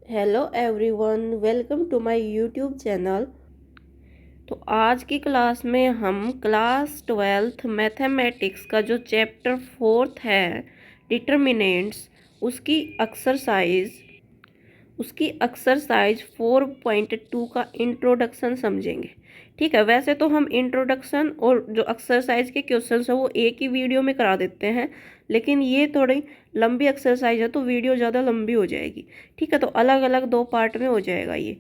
Hello everyone, welcome to my YouTube channel. तो आज की क्लास में हम क्लास 12th मैथमेटिक्स का जो चैप्टर 4th है डिटर्मिनेंट्स, उसकी एक्सरसाइज 4.2 का इंट्रोडक्शन समझेंगे। ठीक है, वैसे तो हम इंट्रोडक्शन और जो एक्सरसाइज के क्वेश्चंस है वो एक ही वीडियो में करा देते हैं, लेकिन ये थोड़ी लंबी एक्सरसाइज है तो वीडियो ज़्यादा लंबी हो जाएगी। ठीक है, तो अलग अलग 2 पार्ट में हो जाएगा ये।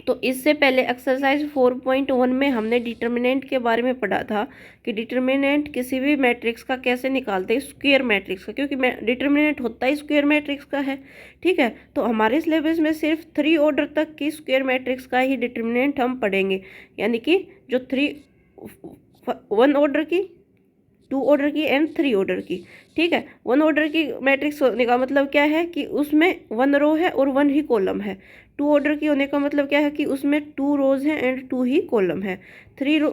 तो इससे पहले एक्सरसाइज 4.1 में हमने डिटर्मिनेंट के बारे में पढ़ा था कि डिटर्मिनेंट किसी भी मैट्रिक्स का कैसे निकालते हैं, स्क्वायर मैट्रिक्स का, क्योंकि डिटर्मिनेंट होता ही स्क्वायर मैट्रिक्स का है। ठीक है, तो हमारे सिलेबस में सिर्फ 3 ऑर्डर तक की स्क्वायर मैट्रिक्स का ही डिटर्मिनेंट हम पढ़ेंगे, यानी कि जो 1 ऑर्डर की, 2 ऑर्डर की एंड 3 ऑर्डर की। ठीक है, 1 ऑर्डर की मैट्रिक्स होने का मतलब क्या है कि उसमें 1 रो है और 1 ही कॉलम है। 2 ऑर्डर की होने का मतलब क्या है कि उसमें 2 रोज हैं एंड 2 ही कॉलम है। 3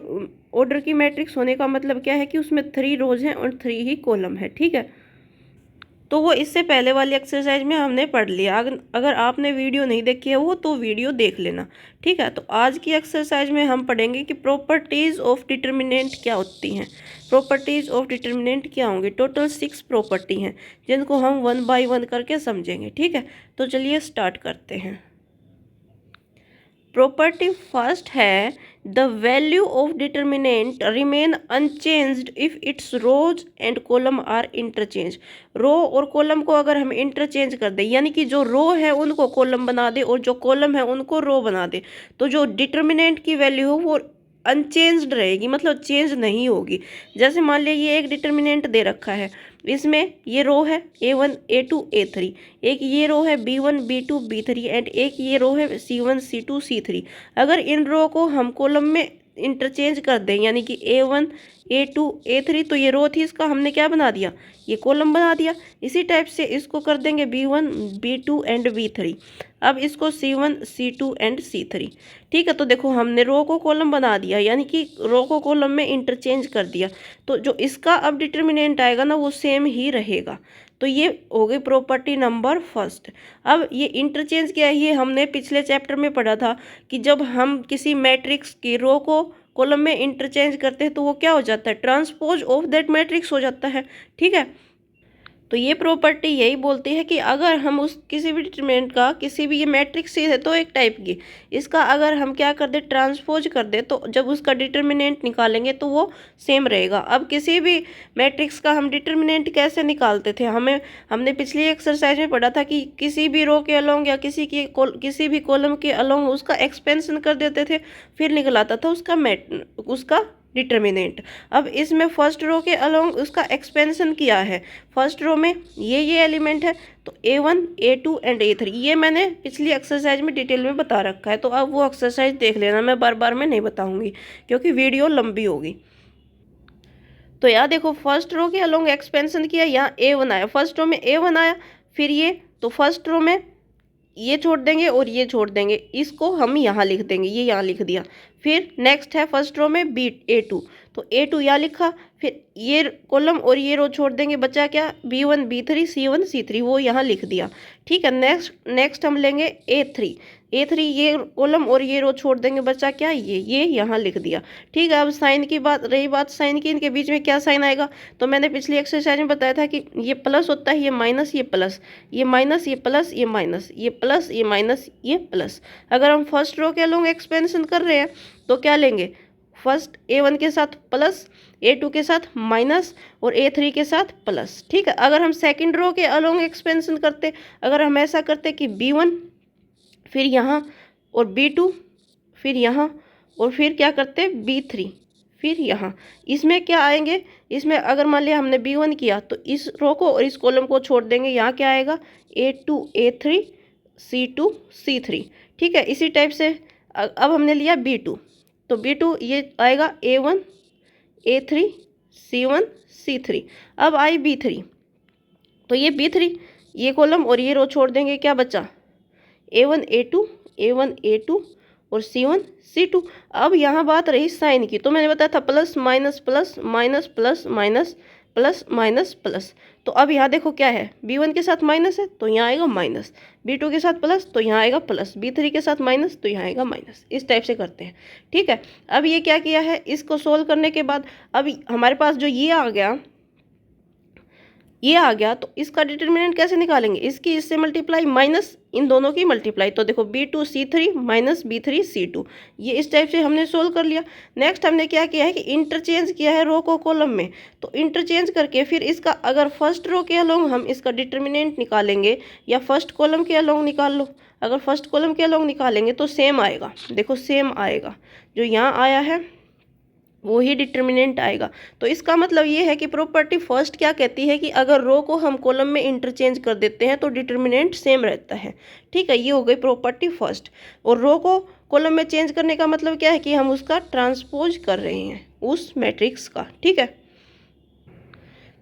ऑर्डर की मैट्रिक्स होने का मतलब क्या है कि उसमें 3 रोज हैं और 3 ही कॉलम है। ठीक है, तो वो इससे पहले वाली एक्सरसाइज में हमने पढ़ लिया। अगर आपने वीडियो नहीं देखी है वो तो वीडियो देख लेना। ठीक है, तो आज की एक्सरसाइज में हम पढ़ेंगे कि प्रॉपर्टीज ऑफ डिटर्मिनेंट क्या होती हैं। प्रॉपर्टीज ऑफ डिटर्मिनेंट क्या होंगी? टोटल 6 प्रॉपर्टी हैं जिनको हम 1 बाय 1 करके समझेंगे। ठीक है, तो चलिए स्टार्ट करते हैं। प्रॉपर्टी फर्स्ट है the value of determinant remain unchanged if its rows and column are interchange. Row और कॉलम को अगर हम इंटरचेंज कर दें, यानी कि जो रो है उनको कॉलम बना दे और जो कॉलम है उनको रो बना दे, तो जो डिटर्मिनेंट की वैल्यू हो वो अनचेंज्ड रहेगी, मतलब चेंज नहीं होगी। जैसे मान लिया ये एक डिटर्मिनेंट दे रखा है, इसमें ये रो है A1 A2 A3, एक ये रो है B1 B2 B3 एंड एक ये रो है C1 C2 C3। अगर इन रो को हम कॉलम में इंटरचेंज कर दें, यानी कि A1 A2 A3, तो ये रो थी, इसका हमने क्या बना दिया, ये कॉलम बना दिया। इसी टाइप से इसको कर देंगे B1 B2 एंड B3, अब इसको C1 C2 एंड C3। ठीक है, तो देखो हमने रो को कॉलम बना दिया, यानी कि रो को कॉलम में इंटरचेंज कर दिया, तो जो इसका अब डिटर्मिनेंट आएगा ना वो सेम ही रहेगा। तो ये हो गई प्रॉपर्टी नंबर फर्स्ट। अब ये इंटरचेंज क्या है, ये हमने पिछले चैप्टर में पढ़ा था कि जब हम किसी मैट्रिक्स की रो को कॉलम में इंटरचेंज करते हैं तो वो क्या हो जाता है, ट्रांसपोज ऑफ दैट मैट्रिक्स हो जाता है। ठीक है, तो ये प्रॉपर्टी यही बोलती है कि अगर हम उस किसी भी डिटरमिनेंट का, किसी भी, ये मैट्रिक्स ही है तो एक टाइप की, इसका अगर हम क्या कर दे, ट्रांसपोज कर दे, तो जब उसका डिटरमिनेंट निकालेंगे तो वो सेम रहेगा। अब किसी भी मैट्रिक्स का हम डिटरमिनेंट कैसे निकालते थे, हमने पिछली एक्सरसाइज में पढ़ा था कि किसी भी रो के अलोंग या किसी भी कॉलम के अलोंग उसका एक्सपेंशन कर देते थे, फिर निकल आता था उसका डिटर्मिनेंट। अब इसमें फर्स्ट रो के अलोंग उसका एक्सपेंशन किया है, फर्स्ट रो में ये एलिमेंट है, तो A1 A2 एंड A3 ये मैंने पिछली एक्सरसाइज में डिटेल में बता रखा है, तो अब वो एक्सरसाइज देख लेना, मैं बार बार में नहीं बताऊंगी क्योंकि वीडियो लंबी होगी। तो यहाँ देखो फर्स्ट रो के अलोंग एक्सपेंशन किया, यहाँ A1 आया, फर्स्ट रो में A1 आया, फिर ये, तो फर्स्ट रो में ये छोड़ देंगे और ये छोड़ देंगे, इसको हम यहाँ लिख देंगे, ये यहाँ लिख दिया। फिर नेक्स्ट है फर्स्ट रो में A2, तो A2 यहाँ लिखा, फिर ये कॉलम और ये रो छोड़ देंगे, बचा क्या, B1 B3 C1 C3, वो यहाँ लिख दिया। ठीक है, नेक्स्ट हम लेंगे A3 ये कॉलम और ये रो छोड़ देंगे, बचा क्या, ये यहाँ लिख दिया। ठीक है, अब साइन की बात रही, बात साइन की, इनके बीच में क्या साइन आएगा, तो मैंने पिछली एक्सरसाइज में बताया था कि ये प्लस होता है, ये माइनस, ये प्लस, ये माइनस, ये प्लस, ये माइनस, ये प्लस, ये माइनस, ये प्लस। अगर हम फर्स्ट रो के अलोंग एक्सपेंशन कर रहे हैं तो क्या लेंगे, फर्स्ट A1 के साथ प्लस, A2 के साथ माइनस और A3 के साथ प्लस। ठीक है, अगर हम सेकंड रो के अलोंग एक्सपेंशन करते, अगर हम ऐसा करते कि B1 फिर यहाँ और B2 फिर यहाँ और फिर क्या करते B3 फिर यहाँ, इसमें क्या आएंगे, इसमें अगर मान लिया हमने B1 किया तो इस रो को और इस कॉलम को छोड़ देंगे, यहाँ क्या आएगा A2 A3 C2 C3। ठीक है, इसी टाइप से अब हमने लिया B2, तो B2 ये आएगा A1 A3 C1 C3। अब आई B3, तो ये B3 ये कॉलम और ये रो छोड़ देंगे, क्या बचा A1 A2 और C1 C2। अब यहाँ बात रही साइन की, तो मैंने बताया था plus minus plus minus plus minus plus minus plus. तो अब यहाँ देखो क्या है, B1 के साथ माइनस है तो यहाँ आएगा माइनस, B2 के साथ प्लस तो यहाँ आएगा प्लस, B3 के साथ माइनस तो यहाँ आएगा माइनस। इस टाइप से करते हैं, ठीक है। अब ये क्या किया है, इसको सोल्व करने के बाद अब हमारे पास जो ये आ गया, ये आ गया, तो इसका डिटर्मिनेंट कैसे निकालेंगे, इसकी इससे मल्टीप्लाई माइनस इन दोनों की मल्टीप्लाई। तो देखो B2C3 माइनस B3C2, ये इस टाइप से हमने सोल्व कर लिया। नेक्स्ट हमने क्या किया है कि इंटरचेंज किया है रो को कॉलम में। तो इंटरचेंज करके फिर इसका अगर फर्स्ट रो के अलोंग हम इसका डिटर्मिनेंट निकालेंगे या फर्स्ट कॉलम के अलोंग निकाल लो, अगर फर्स्ट कॉलम के अलोंग निकालेंगे तो सेम आएगा, देखो सेम आएगा, जो यहाँ आया है वो ही डिटर्मिनेंट आएगा। तो इसका मतलब ये है कि प्रॉपर्टी फर्स्ट क्या कहती है कि अगर रो को हम कॉलम में इंटरचेंज कर देते हैं तो डिटर्मिनेंट सेम रहता है, ठीक है। ये हो गई प्रॉपर्टी फर्स्ट। और रो को कॉलम में चेंज करने का मतलब क्या है कि हम उसका ट्रांसपोज कर रहे हैं उस मैट्रिक्स का, ठीक है।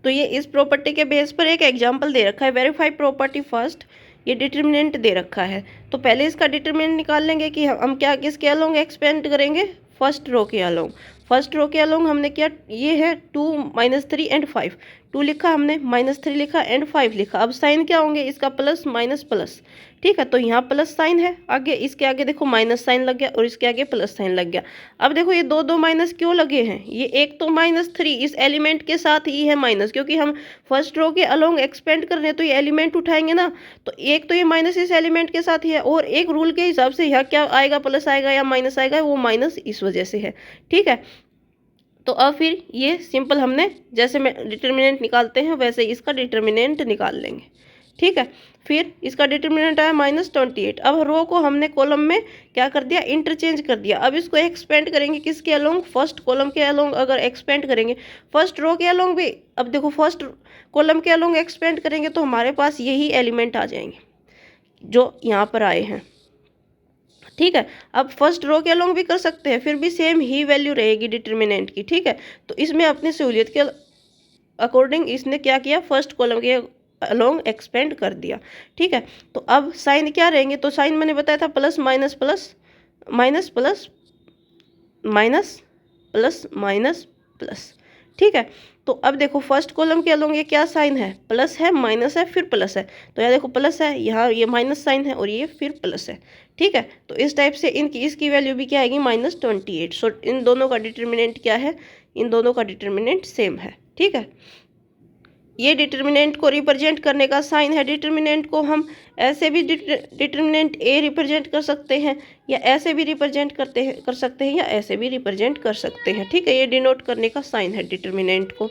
तो ये इस प्रॉपर्टी के बेस पर एक एग्जाम्पल दे रखा है, वेरीफाई प्रॉपर्टी फर्स्ट, ये डिटर्मिनेंट दे रखा है। तो पहले इसका डिटर्मिनेंट निकाल लेंगे कि हम क्या किसके अलोंग एक्सपेंड करेंगे, फर्स्ट रो के अलोंग। फर्स्ट रो के अलोंग हमने क्या, ये है 2 -3 एंड 5, 2 लिखा हमने, -3 लिखा एंड 5 लिखा। अब साइन क्या होंगे इसका, प्लस माइनस प्लस, ठीक है। तो यहाँ प्लस साइन है, आगे इसके आगे देखो माइनस साइन लग गया और इसके आगे प्लस साइन लग गया। अब देखो ये दो माइनस क्यों लगे हैं, ये एक तो -3 इस एलिमेंट के साथ ही है माइनस, क्योंकि हम फर्स्ट रो के अलोंग एक्सपेंड कर रहे हैं तो ये एलिमेंट उठाएंगे ना, तो एक तो ये माइनस इस एलिमेंट के साथ ही है, और एक रूल के हिसाब से यहाँ क्या आएगा, प्लस आएगा या माइनस आएगा, वो माइनस इस वजह से है, ठीक है। तो अब फिर ये सिंपल हमने जैसे में डिटर्मिनेंट निकालते हैं वैसे इसका डिटर्मिनेंट निकाल लेंगे, ठीक है। फिर इसका डिटर्मिनेंट आया -28। अब रो को हमने कॉलम में क्या कर दिया, इंटरचेंज कर दिया। अब इसको एक्सपेंड करेंगे किसके अलोंग, फर्स्ट कॉलम के अलोंग। अगर एक्सपेंड करेंगे फर्स्ट रो के अलोंग भी, अब देखो फर्स्ट कॉलम के अलोंग एक्सपेंड करेंगे तो हमारे पास यही एलिमेंट आ जाएंगे जो यहाँ पर आए हैं, ठीक है। अब फर्स्ट रो के अलोंग भी कर सकते हैं, फिर भी सेम ही वैल्यू रहेगी डिटर्मिनेंट की, ठीक है। तो इसमें अपनी सहूलियत के अकॉर्डिंग इसने क्या किया, फर्स्ट कॉलम के अलोंग एक्सपेंड कर दिया, ठीक है। तो अब साइन क्या रहेंगे, तो साइन मैंने बताया था plus minus plus, minus plus minus plus minus plus, ठीक है। तो अब देखो फर्स्ट कॉलम के अलोंग ये क्या साइन है, प्लस है माइनस है फिर प्लस है, तो यहाँ देखो प्लस है, यहाँ ये माइनस साइन है और ये फिर प्लस है, ठीक है। तो इस टाइप से इनकी इसकी वैल्यू भी क्या आएगी, -28। सो इन दोनों का डिटर्मिनेंट क्या है, इन दोनों का डिटर्मिनेंट सेम है, ठीक है। ये डिटर्मिनेंट को रिप्रेजेंट करने का साइन है। डिटर्मिनेंट को हम ऐसे भी डिटर्मिनेंट ए रिप्रेजेंट कर सकते हैं, या ऐसे भी रिप्रेजेंट कर सकते हैं, या ऐसे भी रिप्रेजेंट कर सकते हैं, ठीक है। ये डिनोट करने का साइन है डिटर्मिनेंट को।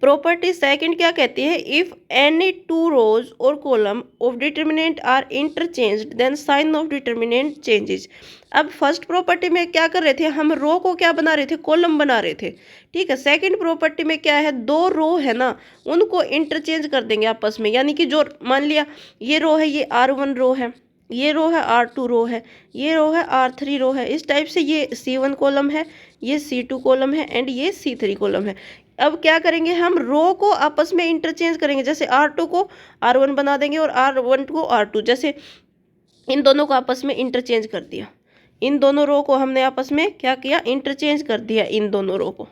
प्रॉपर्टी सेकंड क्या कहती है, इफ एनी टू रोज और column of determinant are interchanged then sign of determinant changes. अब फर्स्ट प्रॉपर्टी में क्या कर रहे थे, हम रो को क्या बना रहे थे, कॉलम बना रहे थे, ठीक है। सेकंड प्रॉपर्टी में क्या है, दो रो है ना, उनको इंटरचेंज कर देंगे आपस में, यानी कि जो मान लिया ये रो है, ये R1 रो है, ये रो है R2 रो है, ये रो है R3 रो है। इस टाइप से ये C1 कॉलम है, ये C2 कॉलम है एंड ये C3 कॉलम है। अब क्या करेंगे, हम रो को आपस में इंटरचेंज करेंगे, जैसे R2 को R1 बना देंगे और R1 को R2, जैसे इन दोनों को आपस में इंटरचेंज कर दिया। इन दोनों रो को हमने आपस में क्या किया, इंटरचेंज कर दिया इन दोनों रो को,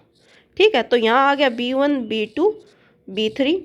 ठीक है। तो यहाँ आ गया B1 B2 B3,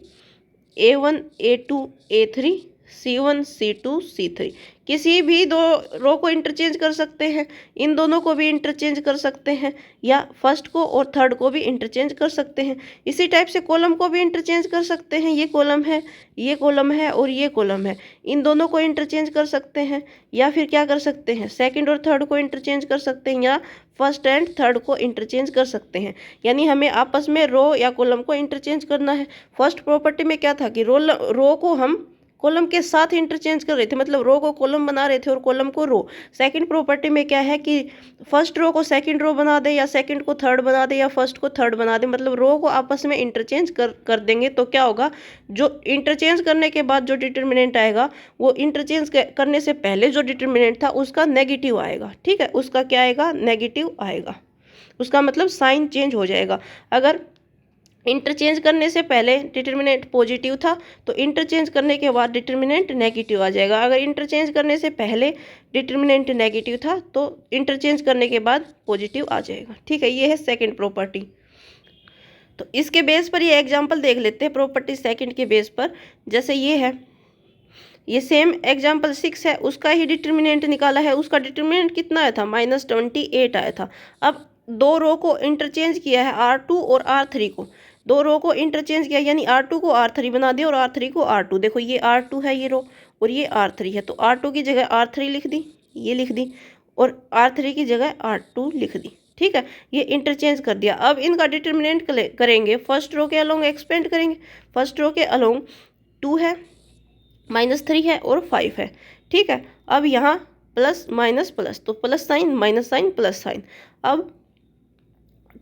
A1 A2 A3, C1 C2 C3। किसी भी दो रो को इंटरचेंज कर सकते हैं, इन दोनों को भी इंटरचेंज कर सकते हैं, या फर्स्ट को और थर्ड को भी इंटरचेंज कर सकते हैं। इसी टाइप से कॉलम को भी इंटरचेंज कर सकते हैं, ये कॉलम है, ये कॉलम है और ये कॉलम है, इन दोनों को इंटरचेंज कर सकते हैं। या फिर क्या कर सकते हैं, सेकंड और थर्ड को इंटरचेंज कर सकते हैं, या फर्स्ट एंड थर्ड को इंटरचेंज कर सकते हैं। यानी हमें आपस में रो या कॉलम को इंटरचेंज करना है। फर्स्ट प्रॉपर्टी में क्या था कि रो को हम कॉलम के साथ इंटरचेंज कर रहे थे, मतलब रो को कॉलम बना रहे थे और कॉलम को रो। सेकंड प्रॉपर्टी में क्या है कि फर्स्ट रो को सेकंड रो बना दे, या सेकंड को थर्ड बना दे, या फर्स्ट को थर्ड बना दे, मतलब रो को आपस में इंटरचेंज कर देंगे। तो क्या होगा, जो इंटरचेंज करने के बाद जो डिटर्मिनेंट आएगा, वो इंटरचेंज करने से पहले जो डिटर्मिनेंट था उसका नेगेटिव आएगा, ठीक है। उसका क्या आएगा, नेगेटिव आएगा, उसका मतलब साइन चेंज हो जाएगा। अगर इंटरचेंज करने से पहले डिटर्मिनेंट पॉजिटिव था तो इंटरचेंज करने के बाद डिटर्मिनेंट नेगेटिव आ जाएगा। अगर इंटरचेंज करने से पहले डिटर्मिनेंट नेगेटिव था तो इंटरचेंज करने के बाद पॉजिटिव आ जाएगा, ठीक है। ये है सेकंड प्रॉपर्टी। तो इसके बेस पर ये एग्जांपल देख लेते हैं प्रॉपर्टी सेकंड के बेस पर। जैसे ये है, ये सेम एग्जांपल 6 है, उसका ही डिटर्मिनेंट निकाला है। उसका डिटर्मिनेंट कितना आया था, -28 आया था। अब दो रो को इंटरचेंज किया है, R2 और R3 को। दो रो को इंटरचेंज किया यानी R2 को R3 बना दिया और R3 को R2। देखो ये R2 है ये रो और ये R3 है, तो R2 की जगह R3 लिख दी, ये लिख दी, और R3 की जगह R2 लिख दी। ठीक है, ये इंटरचेंज कर दिया। अब इनका डिटर्मिनेंट करेंगे, फर्स्ट रो के अलोंग एक्सपेंड करेंगे। फर्स्ट रो के अलोंग 2 है, -3 है और 5 है। ठीक है, अब यहाँ प्लस माइनस प्लस, तो plus sign minus sign plus sign. अब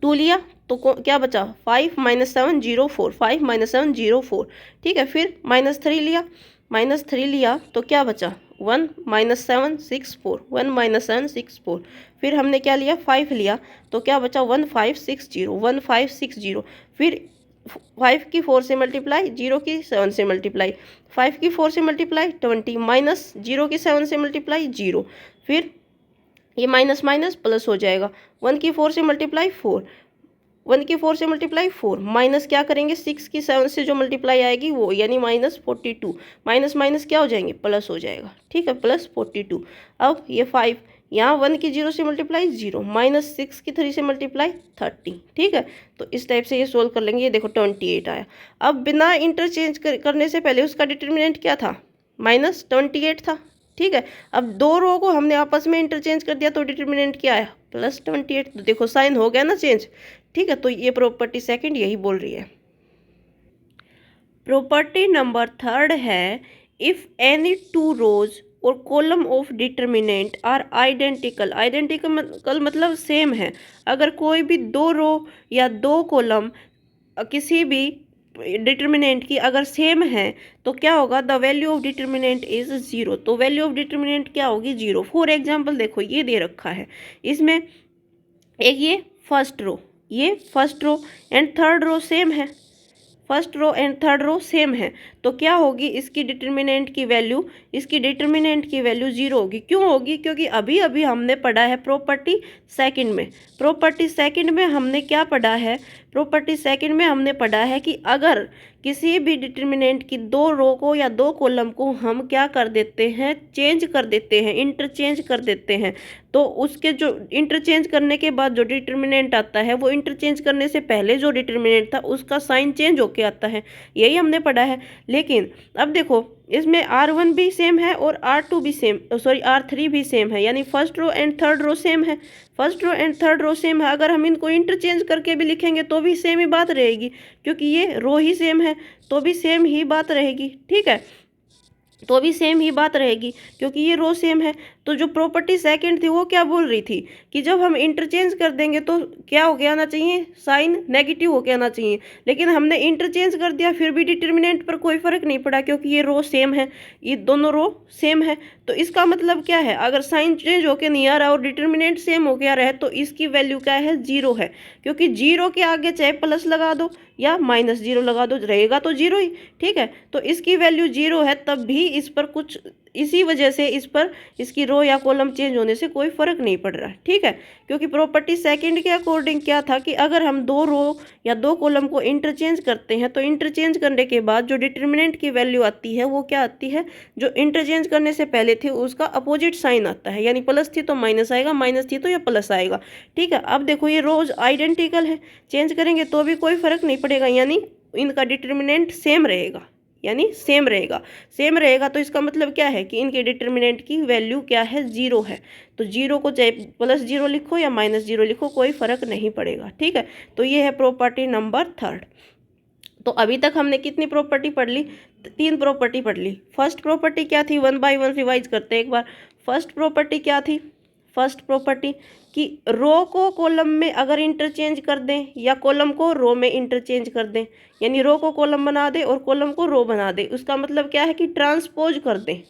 2 लिया तो क्या बचा, 5 - 7 0 4, 5 - 7 0 4। ठीक है, फिर -3 लिया, -3 लिया तो क्या बचा, 1 - 7 6 4, 1 - 7 6 4। फिर हमने क्या लिया, 5 लिया तो क्या बचा, 1 5 6 0, 1 5 6 0। फिर 5 की 4 से मल्टीप्लाई, 0 की 7 से मल्टीप्लाई, 5 की 4 से मल्टीप्लाई 20, माइनस 0 की 7 से मल्टीप्लाई 0। फिर ये माइनस माइनस प्लस हो जाएगा, 1 की 4 से मल्टीप्लाई 4, 1 की 4 से मल्टीप्लाई 4, माइनस क्या करेंगे 6 की 7 से जो मल्टीप्लाई आएगी वो, यानी -42। माइनस माइनस क्या हो जाएंगे, प्लस हो जाएगा। ठीक है, +42। अब ये 5, यहाँ 1 की 0 से मल्टीप्लाई 0, -6 की 3 से मल्टीप्लाई 30। ठीक है, तो इस टाइप से ये सोल्व कर लेंगे। ये देखो 28 आया। अब बिना इंटरचेंज करने से पहले उसका डिटर्मिनेंट क्या था, -28 था। ठीक है, अब दो रो को हमने आपस में इंटरचेंज कर दिया तो डिटर्मिनेंट क्या आया, +28। तो देखो साइन हो गया ना चेंज। ठीक है, तो ये प्रॉपर्टी सेकंड यही बोल रही है। प्रॉपर्टी नंबर थर्ड है, इफ एनी टू रोज और column of determinant are identical. Identical मतलब सेम है। अगर कोई भी दो रो या दो कॉलम किसी भी डिटर्मिनेंट की अगर सेम है तो क्या होगा, the value of determinant is 0। तो वैल्यू ऑफ डिटर्मिनेंट क्या होगी, 0। फॉर एग्जाम्पल देखो ये दे रखा है, इसमें एक ये फर्स्ट रो, ये first row and third row same है, first row and third row same है, तो क्या होगी इसकी डिटर्मिनेंट की वैल्यू, इसकी डिटर्मिनेंट की वैल्यू 0 होगी। क्यों होगी, क्योंकि अभी अभी हमने पढ़ा है प्रॉपर्टी सेकंड में। प्रॉपर्टी सेकंड में हमने क्या पढ़ा है, प्रॉपर्टी सेकंड में हमने पढ़ा है कि अगर किसी भी डिटर्मिनेंट की दो रो को या दो कॉलम को हम क्या कर देते हैं, चेंज कर देते हैं, इंटरचेंज कर देते हैं, तो उसके जो इंटरचेंज करने के बाद जो डिटर्मिनेंट आता है वो इंटरचेंज करने से पहले जो डिटर्मिनेंट था उसका साइन चेंज होके आता है। यही हमने पढ़ा है। लेकिन अब देखो इसमें R1 भी सेम है और R2 भी सेम, सॉरी R3 भी सेम है, यानी first row and third row same है, first row and third row same है। अगर हम इनको इंटरचेंज करके भी लिखेंगे तो भी सेम ही बात रहेगी, क्योंकि ये रो ही सेम है तो भी सेम ही बात रहेगी। ठीक है, तो भी सेम ही बात रहेगी क्योंकि ये रो सेम है। तो जो प्रॉपर्टी सेकंड थी वो क्या बोल रही थी कि जब हम इंटरचेंज कर देंगे तो क्या हो गया आना चाहिए, साइन नेगेटिव हो के आना चाहिए। लेकिन हमने इंटरचेंज कर दिया फिर भी डिटर्मिनेंट पर कोई फर्क नहीं पड़ा क्योंकि ये रो सेम है, ये दोनों रो सेम है। तो इसका मतलब क्या है, अगर साइन चेंज होके नहीं आ रहा और डिटर्मिनेंट सेम हो के आ रहा है तो इसकी वैल्यू क्या है, 0 है। क्योंकि 0 के आगे चाहे प्लस लगा दो या -0 लगा दो, रहेगा तो 0 ही। ठीक है, तो इसकी वैल्यू 0 है, तब भी इस पर कुछ, इसी वजह से इस पर इसकी रो या कॉलम चेंज होने से कोई फर्क नहीं पड़ रहा। ठीक है, क्योंकि प्रॉपर्टी सेकंड के अकॉर्डिंग क्या था कि अगर हम दो रो या दो कॉलम को इंटरचेंज करते हैं तो इंटरचेंज करने के बाद जो डिटर्मिनेंट की वैल्यू आती है वो क्या आती है, जो इंटरचेंज करने से पहले थी उसका अपोजिट साइन आता है, यानी प्लस थी तो माइनस आएगा, माइनस थी तो ये प्लस आएगा। ठीक है, अब देखो ये रोज आइडेंटिकल है, चेंज करेंगे तो भी कोई फर्क नहीं पड़ेगा, यानी इनका डिटर्मिनेंट सेम रहेगा, यानी सेम रहेगा। सेम रहेगा तो इसका मतलब क्या है कि इनके डिटर्मिनेंट की वैल्यू क्या है, 0 है। तो 0 को चाहे +0 लिखो या -0 लिखो कोई फर्क नहीं पड़ेगा। ठीक है, तो ये है प्रॉपर्टी नंबर थर्ड। तो अभी तक हमने कितनी प्रॉपर्टी पढ़ ली, 3 प्रॉपर्टी पढ़ ली। फर्स्ट प्रॉपर्टी क्या थी, 1 बाय 1 रिवाइज करते हैं एक बार। फर्स्ट प्रॉपर्टी क्या थी, फर्स्ट प्रॉपर्टी कि रो को कॉलम में अगर इंटरचेंज कर दें या कॉलम को रो में इंटरचेंज कर दें, यानी रो को कॉलम बना दें और कॉलम को रो बना दें, उसका मतलब क्या है कि ट्रांसपोज कर दें,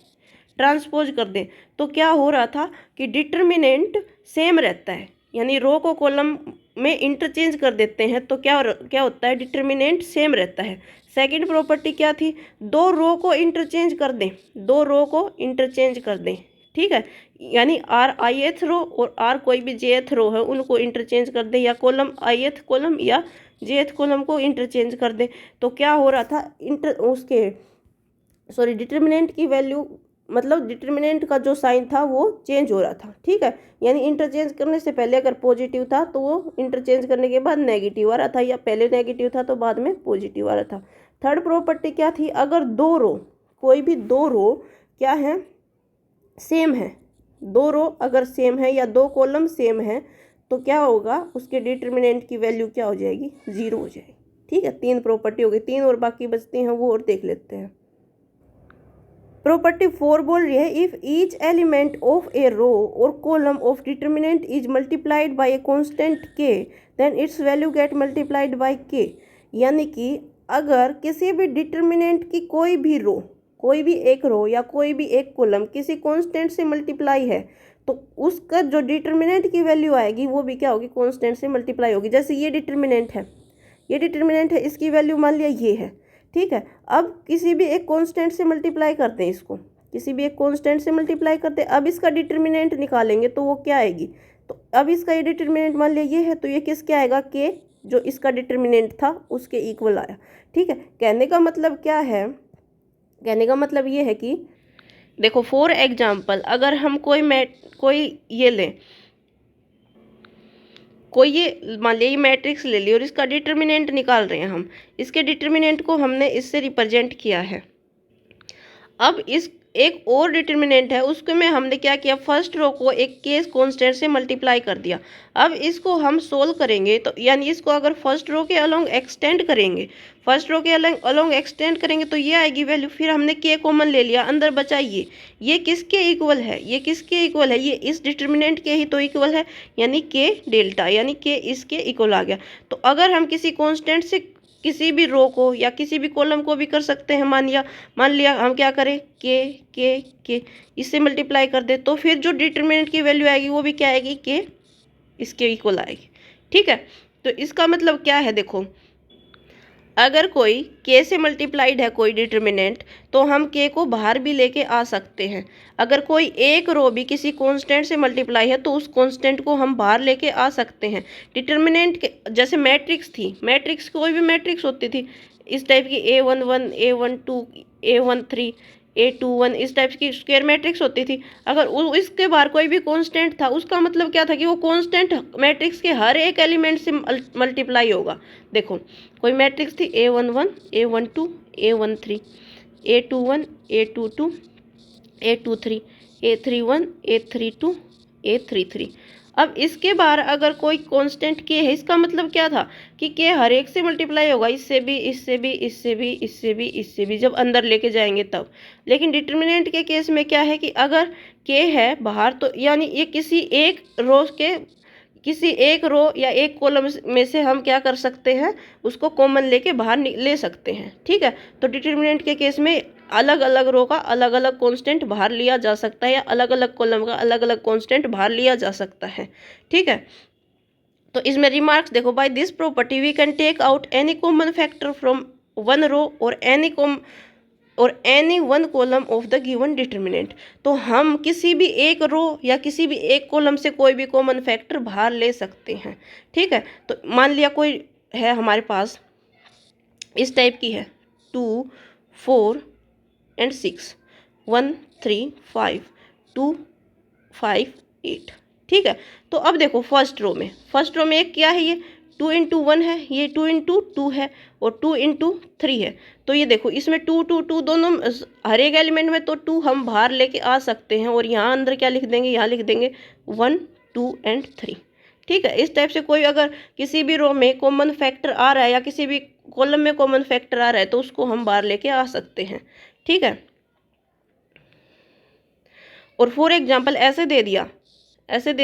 ट्रांसपोज कर दें। तो क्या हो रहा था कि डिटर्मिनेंट सेम रहता है, यानी रो को कॉलम में इंटरचेंज कर देते हैं तो क्या क्या होता है, डिटर्मिनेंट सेम रहता है। सेकंड प्रॉपर्टी क्या थी, दो रो को इंटरचेंज कर दें, दो रो को इंटरचेंज कर दें, ठीक है, यानी आर आई एथ रो और आर कोई भी जे एथ रो है उनको इंटरचेंज कर दे, या कॉलम आई एथ कॉलम या जे एथ कॉलम को इंटरचेंज कर दे। तो क्या हो रहा था, डिटर्मिनेंट की वैल्यू, मतलब डिटर्मिनेंट का जो साइन था वो चेंज हो रहा था। ठीक है, यानी इंटरचेंज करने से पहले अगर पॉजिटिव था तो वो इंटरचेंज करने के बाद नेगेटिव आ रहा था, या पहले नेगेटिव था तो बाद में पॉजिटिव आ रहा था। थर्ड प्रॉपर्टी क्या थी, अगर दो रो, कोई भी दो रो क्या है, सेम है, दो रो अगर सेम है या दो कॉलम सेम है तो क्या होगा, उसके डिटर्मिनेंट की वैल्यू क्या हो जाएगी, 0 हो जाएगी। ठीक है, 3 प्रॉपर्टी हो गई, 3 और बाकी बचती हैं वो और देख लेते हैं। प्रॉपर्टी 4 बोल रही है, if each element of a row और column of determinant is multiplied by a constant K, then its value get multiplied by K. यानी कि अगर किसी भी डिटर्मिनेंट की कोई भी रो, कोई भी एक रो या कोई भी एक कॉलम किसी कांस्टेंट से मल्टीप्लाई है तो उसका जो डिटर्मिनेंट की वैल्यू आएगी वो भी क्या होगी, कांस्टेंट से मल्टीप्लाई होगी। जैसे ये डिटर्मिनेंट है, ये डिटर्मिनेंट है, इसकी वैल्यू मान लिया ये है। ठीक है, अब किसी भी एक कांस्टेंट से मल्टीप्लाई करते हैं, इसको किसी भी एक कांस्टेंट से मल्टीप्लाई करते हैं, अब इसका डिटर्मिनेंट निकालेंगे तो वो क्या आएगी, तो अब इसका ये डिटर्मिनेंट मान लिया ये है तो ये किसके आएगा, के, जो इसका डिटर्मिनेंट था उसके इक्वल आया। ठीक है, कहने का मतलब क्या है, कहने का मतलब ये है कि देखो फॉर एग्जाम्पल अगर हम कोई ये लें, कोई ये मान लिया ये मैट्रिक्स ले ली और इसका डिटर्मिनेंट निकाल रहे हैं हम, इसके डिटर्मिनेंट को हमने इससे रिप्रेजेंट किया है। अब इस एक और डिटर्मिनेंट है उसके में हमने क्या किया, फर्स्ट रो को एक केस कांस्टेंट से मल्टीप्लाई कर दिया। अब इसको हम सोल्व करेंगे तो यानी इसको अगर फर्स्ट रो के अलोंग एक्सटेंड करेंगे, फर्स्ट रो के अलोंग एक्सटेंड करेंगे तो ये आएगी वैल्यू, फिर हमने के कॉमन ले लिया, अंदर बचा ये किसके इक्वल है, ये किसके इक्वल है, ये इस डिटर्मिनेंट के ही तो इक्वल है, यानी के डेल्टा, यानी के इसके इक्वल आ गया। तो अगर हम किसी कांस्टेंट से किसी भी रो को या किसी भी कॉलम को भी कर सकते हैं, मान लिया हम क्या करें, के इससे मल्टीप्लाई कर दे तो फिर जो डिटर्मिनेंट की वैल्यू आएगी वो भी क्या आएगी, के इसके इक्वल आएगी। ठीक है, तो इसका मतलब क्या है, देखो अगर कोई के से मल्टीप्लाइड है कोई डिटर्मिनेंट तो हम के को बाहर भी लेके आ सकते हैं। अगर कोई एक रो भी किसी कांस्टेंट से मल्टीप्लाई है तो उस कांस्टेंट को हम बाहर लेके आ सकते हैं। डिटर्मिनेंट के जैसे मैट्रिक्स थी, मैट्रिक्स कोई भी मैट्रिक्स होती थी इस टाइप की, A11 A12 A13 A21 इस टाइप की स्क्वायर मैट्रिक्स होती थी। अगर इसके बाहर कोई भी कांस्टेंट था उसका मतलब क्या था कि वो कांस्टेंट मैट्रिक्स के हर एक एलिमेंट से मल्टीप्लाई होगा। देखो कोई मैट्रिक्स थी A11 A12 A13 A21 A22 A23 A31 A32 A33। अब इसके बाहर अगर कोई कांस्टेंट के है, इसका मतलब क्या था कि के हर एक से मल्टीप्लाई होगा, इससे भी इससे भी इससे भी इससे भी इससे भी, जब अंदर लेके जाएंगे तब। लेकिन डिटर्मिनेंट के केस में क्या है कि अगर के है बाहर तो यानी ये किसी एक रो या एक कॉलम में से हम क्या कर सकते हैं, उसको कॉमन लेके बाहर ले सकते हैं। ठीक है, तो डिटर्मिनेंट के केस में अलग अलग रो का अलग अलग कांस्टेंट बाहर लिया जा सकता है या अलग अलग कॉलम का अलग अलग कांस्टेंट बाहर लिया जा सकता है। ठीक है, तो इसमें रिमार्क्स देखो, by this property we can take out any common factor from one row और any one column of the given determinant. तो हम किसी भी एक रो या किसी भी एक कॉलम से कोई भी कॉमन फैक्टर बाहर ले सकते हैं। ठीक है, तो मान लिया कोई है हमारे पास इस टाइप की है 2 4 एंड 6 1 3 5 2 5 8। ठीक है, तो अब देखो फर्स्ट रो में एक क्या है, ये 2 इंटू 1 है, ये 2 इंटू 2 है और 2 इंटू 3 है। तो ये देखो इसमें 2 2 2 दोनों हर एक एलिमेंट में तो 2 हम बाहर लेके आ सकते हैं और यहाँ अंदर क्या लिख देंगे, यहाँ लिख देंगे 1 2 एंड 3। ठीक है, इस टाइप से कोई अगर किसी भी रो में कॉमन फैक्टर आ रहा है या किसी भी कॉलम में कॉमन फैक्टर आ रहा है तो उसको हम बाहर लेके आ सकते हैं। ठीक है, और फॉर एग्जाम्पल ऐसे दे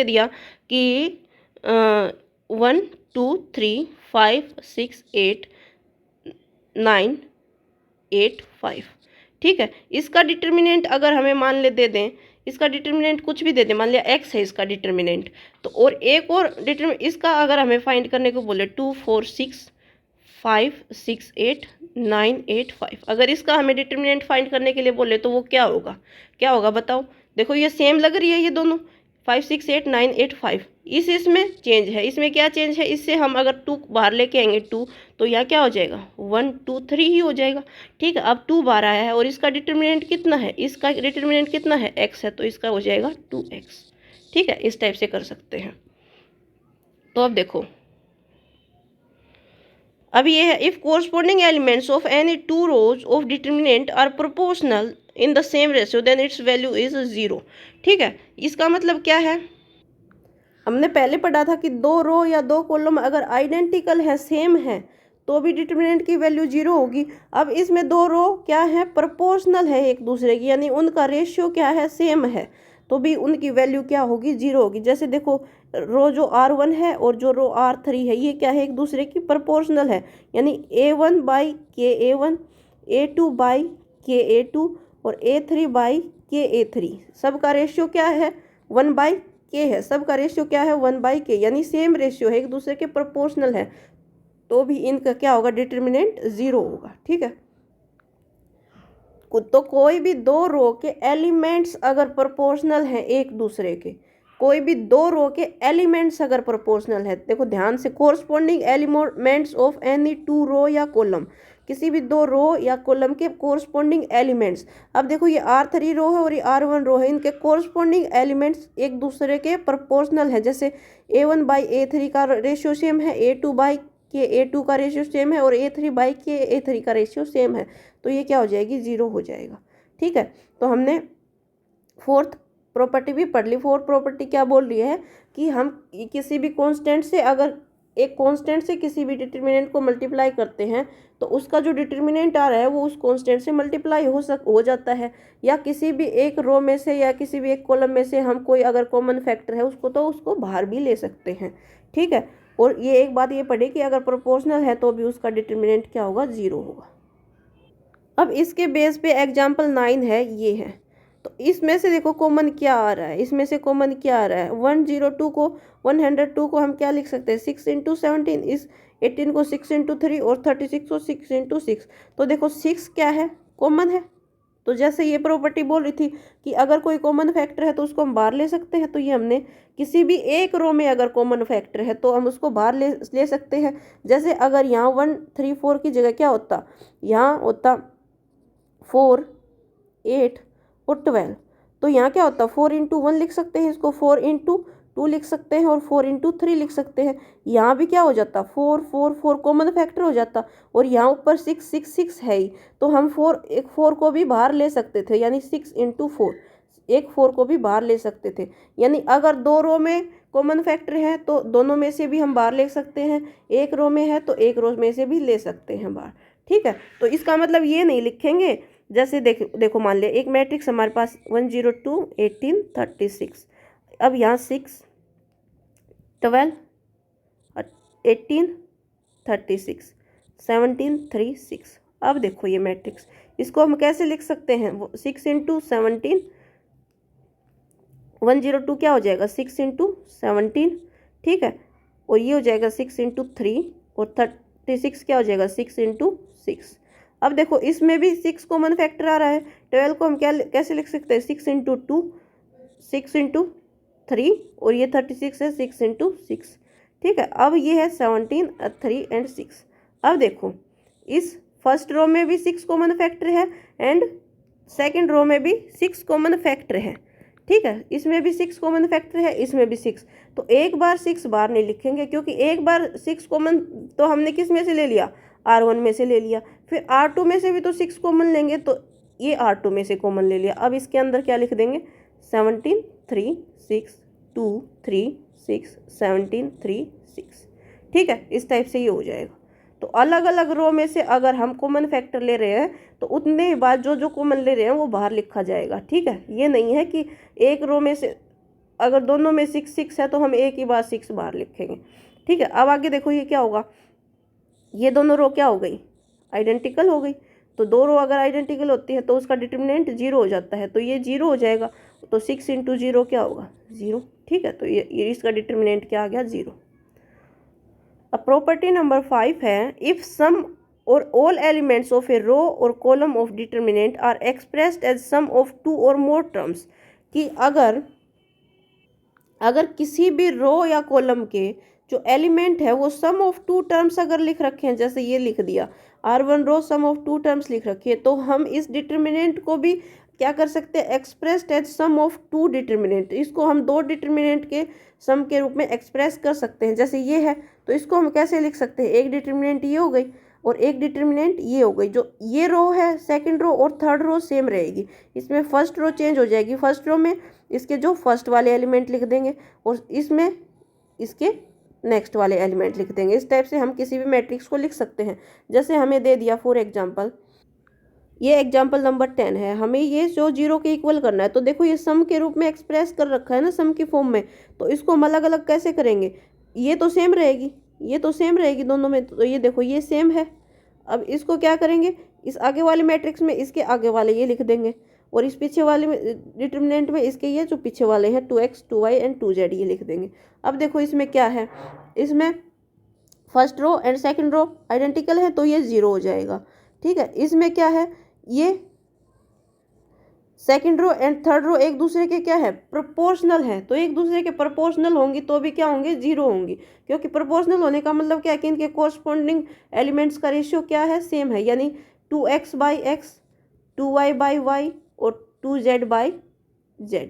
दिया कि 1 2 3 5 6 8 9 8 5। ठीक है, इसका डिटर्मिनेंट अगर हमें मान ले दे दें, इसका डिटर्मिनेंट कुछ भी दे दें, मान लिया x है इसका डिटर्मिनेंट, तो और एक और इसका अगर हमें फाइंड करने को बोले 2 4 6 5 6 8 9 8 5, अगर इसका हमें डिटर्मिनेंट फाइंड करने के लिए बोले तो वो क्या होगा बताओ, देखो ये सेम लग रही है ये दोनों, 5 6 8 9 8 5, इसमें चेंज है, इसमें क्या चेंज है, इससे हम अगर 2 बाहर लेके आएंगे 2, तो यहाँ क्या हो जाएगा 1 2 3 ही हो जाएगा। ठीक है, अब 2 बाहर आया है और इसका डिटर्मिनेंट कितना है, इसका डिटर्मिनेंट कितना है x है, तो इसका हो जाएगा 2x। ठीक है, इस टाइप से कर सकते हैं। तो अब देखो, अब ये है if corresponding elements of any two rows of determinant are proportional in the same ratio then its value is 0। ठीक है, इसका मतलब क्या है, हमने पहले पढ़ा था कि दो रो या दो कॉलम अगर आइडेंटिकल है, सेम है, तो भी डिटर्मिनेंट की वैल्यू 0 होगी। अब इसमें दो रो क्या है, प्रोपोर्शनल है एक दूसरे की, यानी उनका रेशियो क्या है, सेम है, तो भी उनकी वैल्यू क्या होगी, 0 होगी। जैसे देखो, रो जो R1 है और जो रो R3 है, ये क्या है, एक दूसरे की प्रोपोर्शनल है, यानी A1 by KA1, A2 by KA2 और A3 बाई KA3, सबका रेशियो क्या है, 1/k है, सबका रेशियो क्या है, 1/k, यानी सेम रेशियो है, एक दूसरे के प्रोपोर्शनल है, तो भी इनका क्या होगा, डिटर्मिनेंट 0 होगा। ठीक है, तो कोई भी दो रो के एलिमेंट्स अगर प्रोपोर्शनल हैं एक दूसरे के, कोई भी दो रो के एलिमेंट्स अगर प्रोपोर्शनल है, देखो ध्यान से, corresponding elements of any two row या कॉलम, किसी भी दो रो या कॉलम के कोरस्पॉन्डिंग एलिमेंट्स। अब देखो ये R3 रो है और ये R1 रो है, इनके कोरस्पॉन्डिंग एलिमेंट्स एक दूसरे के प्रोपोर्शनल है। जैसे A1/A3 का रेशियो सेम है, A2/A2 का रेशियो सेम है और A3/A3 का रेशियो सेम है, तो ये क्या हो जाएगी, 0 हो जाएगा। ठीक है, तो हमने फोर्थ प्रॉपर्टी भी पढ़ ली। फोर्थ प्रॉपर्टी क्या बोल रही है कि हम किसी भी कांस्टेंट से, अगर एक कांस्टेंट से किसी भी डिटर्मिनेंट को मल्टीप्लाई करते हैं, तो उसका जो डिटर्मिनेंट आ रहा है वो उस कांस्टेंट से मल्टीप्लाई हो जाता है, या किसी भी एक रो में से या किसी भी एक कॉलम में से हम कोई अगर कॉमन फैक्टर है उसको, तो उसको बाहर भी ले सकते हैं। ठीक है, और ये एक बात ये पढ़े कि अगर प्रोपोर्शनल है तो भी उसका डिटर्मिनेंट क्या होगा, 0 होगा। अब इसके बेस पे एग्जाम्पल 9 है, ये है, तो इसमें से देखो कॉमन क्या आ रहा है, इसमें से कॉमन क्या आ रहा है, 102 को हम क्या लिख सकते हैं, 6 × 17, इस 18 को 6 × 3 और 36 को 6 × 6। तो देखो 6 क्या है, कॉमन है, तो जैसे ये प्रॉपर्टी बोल रही थी कि अगर कोई कॉमन फैक्टर है तो उसको हम बाहर ले सकते हैं, तो ये हमने किसी भी एक रो में अगर कॉमन फैक्टर है तो हम उसको बाहर ले सकते हैं। जैसे अगर यहाँ 1 3 4 की जगह क्या होता, यहाँ होता 4 8 और 12, तो यहाँ क्या होता, 4 × 1 लिख सकते हैं इसको, 4 × 2 लिख सकते हैं और 4 × 3 लिख सकते हैं। यहाँ भी क्या हो जाता, 4 4 4 कॉमन फैक्टर हो जाता, और यहाँ ऊपर 6 6 6 है ही, तो हम 4 को भी बाहर ले सकते थे, यानी 6 × 4, एक 4 को भी बाहर ले सकते थे। यानी अगर दो रो में कॉमन फैक्टर है तो दोनों में से भी हम बाहर ले सकते हैं, एक रो में है तो एक रो में से भी ले सकते हैं बाहर। ठीक है, तो इसका मतलब ये नहीं लिखेंगे, जैसे देखो मान लिया एक मैट्रिक्स हमारे पास 102 18 36, अब यहाँ 6 12 18 36 17 3 6। अब देखो ये मैट्रिक्स, इसको हम कैसे लिख सकते हैं, 6 × 17, 102 क्या हो जाएगा, 6 × 17। ठीक है, और ये हो जाएगा 6 × 3 और 36 क्या हो जाएगा, 6 × 6। अब देखो इसमें भी 6 कॉमन फैक्टर आ रहा है, 12 को हम कैसे लिख सकते हैं, 6 × 2 6 × 3 और ये 36 है 6 × 6। ठीक है, अब ये है 17 3 और 6। अब देखो इस फर्स्ट रो में भी 6 कॉमन फैक्टर है एंड सेकंड रो में भी 6 कॉमन फैक्टर है। ठीक है, इसमें भी 6 कॉमन फैक्टर है, इसमें भी 6, तो एक बार 6 बार नहीं लिखेंगे, क्योंकि एक बार 6 कॉमन तो हमने किस में से ले लिया, R1 में से ले लिया, फिर R2 में से भी तो 6 कॉमन लेंगे, तो ये R2 में से कॉमन ले लिया। अब इसके अंदर क्या लिख देंगे, 17 3 6 2 3 6 17 3 6। ठीक है, इस टाइप से ये हो जाएगा। तो अलग अलग रो में से अगर हम कॉमन फैक्टर ले रहे हैं तो उतने ही बार जो कॉमन ले रहे हैं वो बाहर लिखा जाएगा। ठीक है, ये नहीं है कि एक रो में से अगर दोनों में 6 6 है तो हम एक ही बार 6 बाहर लिखेंगे। ठीक है, अब आगे देखो ये क्या होगा, ये दोनों रो क्या हो गई, आइडेंटिकल हो गई, तो दो रो अगर आइडेंटिकल होती है तो उसका डिटर्मिनेंट 0 हो जाता है, तो ये 0 हो जाएगा, तो 6 × 0 क्या होगा, 0। ठीक है, तो ये इसका डिटर्मिनेंट क्या आ गया, 0। अब प्रॉपर्टी नंबर 5 है, if some or all elements of a row और column of determinant are expressed as sum of 2 or more terms. कि अगर किसी भी रो या कॉलम के जो एलिमेंट है वो सम ऑफ टू टर्म्स अगर लिख रखे हैं, जैसे ये लिख दिया R1 row sum of two terms लिख रखी है, तो हम इस डिटर्मिनेंट को भी क्या कर सकते हैं, expressed as sum of two determinant. इसको हम दो डिटर्मिनेंट के सम के रूप में एक्सप्रेस कर सकते हैं। जैसे ये है तो इसको हम कैसे लिख सकते हैं, एक डिटर्मिनेंट ये हो गई और एक डिटर्मिनेंट ये हो गई। जो ये रो है सेकंड रो और थर्ड रो सेम रहेगी, इसमें फर्स्ट रो चेंज हो जाएगी। फर्स्ट रो में इसके जो फर्स्ट वाले एलिमेंट लिख देंगे और इसमें इसके नेक्स्ट वाले एलिमेंट लिख देंगे। इस टाइप से हम किसी भी मैट्रिक्स को लिख सकते हैं। जैसे हमें दे दिया फॉर एग्जांपल, ये एग्जांपल नंबर 10 है, हमें ये जो जीरो के इक्वल करना है। तो देखो ये सम के रूप में एक्सप्रेस कर रखा है ना, सम की फॉर्म में, तो इसको हम अलग अलग कैसे करेंगे, ये तो सेम रहेगी, ये तो सेम रहेगी दोनों में, तो ये देखो ये सेम है। अब इसको क्या करेंगे, इस आगे वाले मैट्रिक्स में इसके आगे वाले ये लिख देंगे और इस पीछे वाले डिटर्मिनेंट में इसके ये जो पीछे वाले हैं 2x 2y एंड 2z ये लिख देंगे। अब देखो इसमें क्या है, इसमें first row and second row identical है तो ये 0 हो जाएगा। ठीक है, इसमें क्या है, ये second row and third row एक दूसरे के क्या है, प्रोपोर्शनल है, तो एक दूसरे के प्रोपोर्शनल होंगी तो भी क्या होंगे, 0 होंगी। क्योंकि प्रोपोर्शनल होने का मतलब क्या है कि इनके कोरस्पॉन्डिंग एलिमेंट्स का रेशियो क्या है, सेम है, यानी 2x/x 2y/y और 2z/z,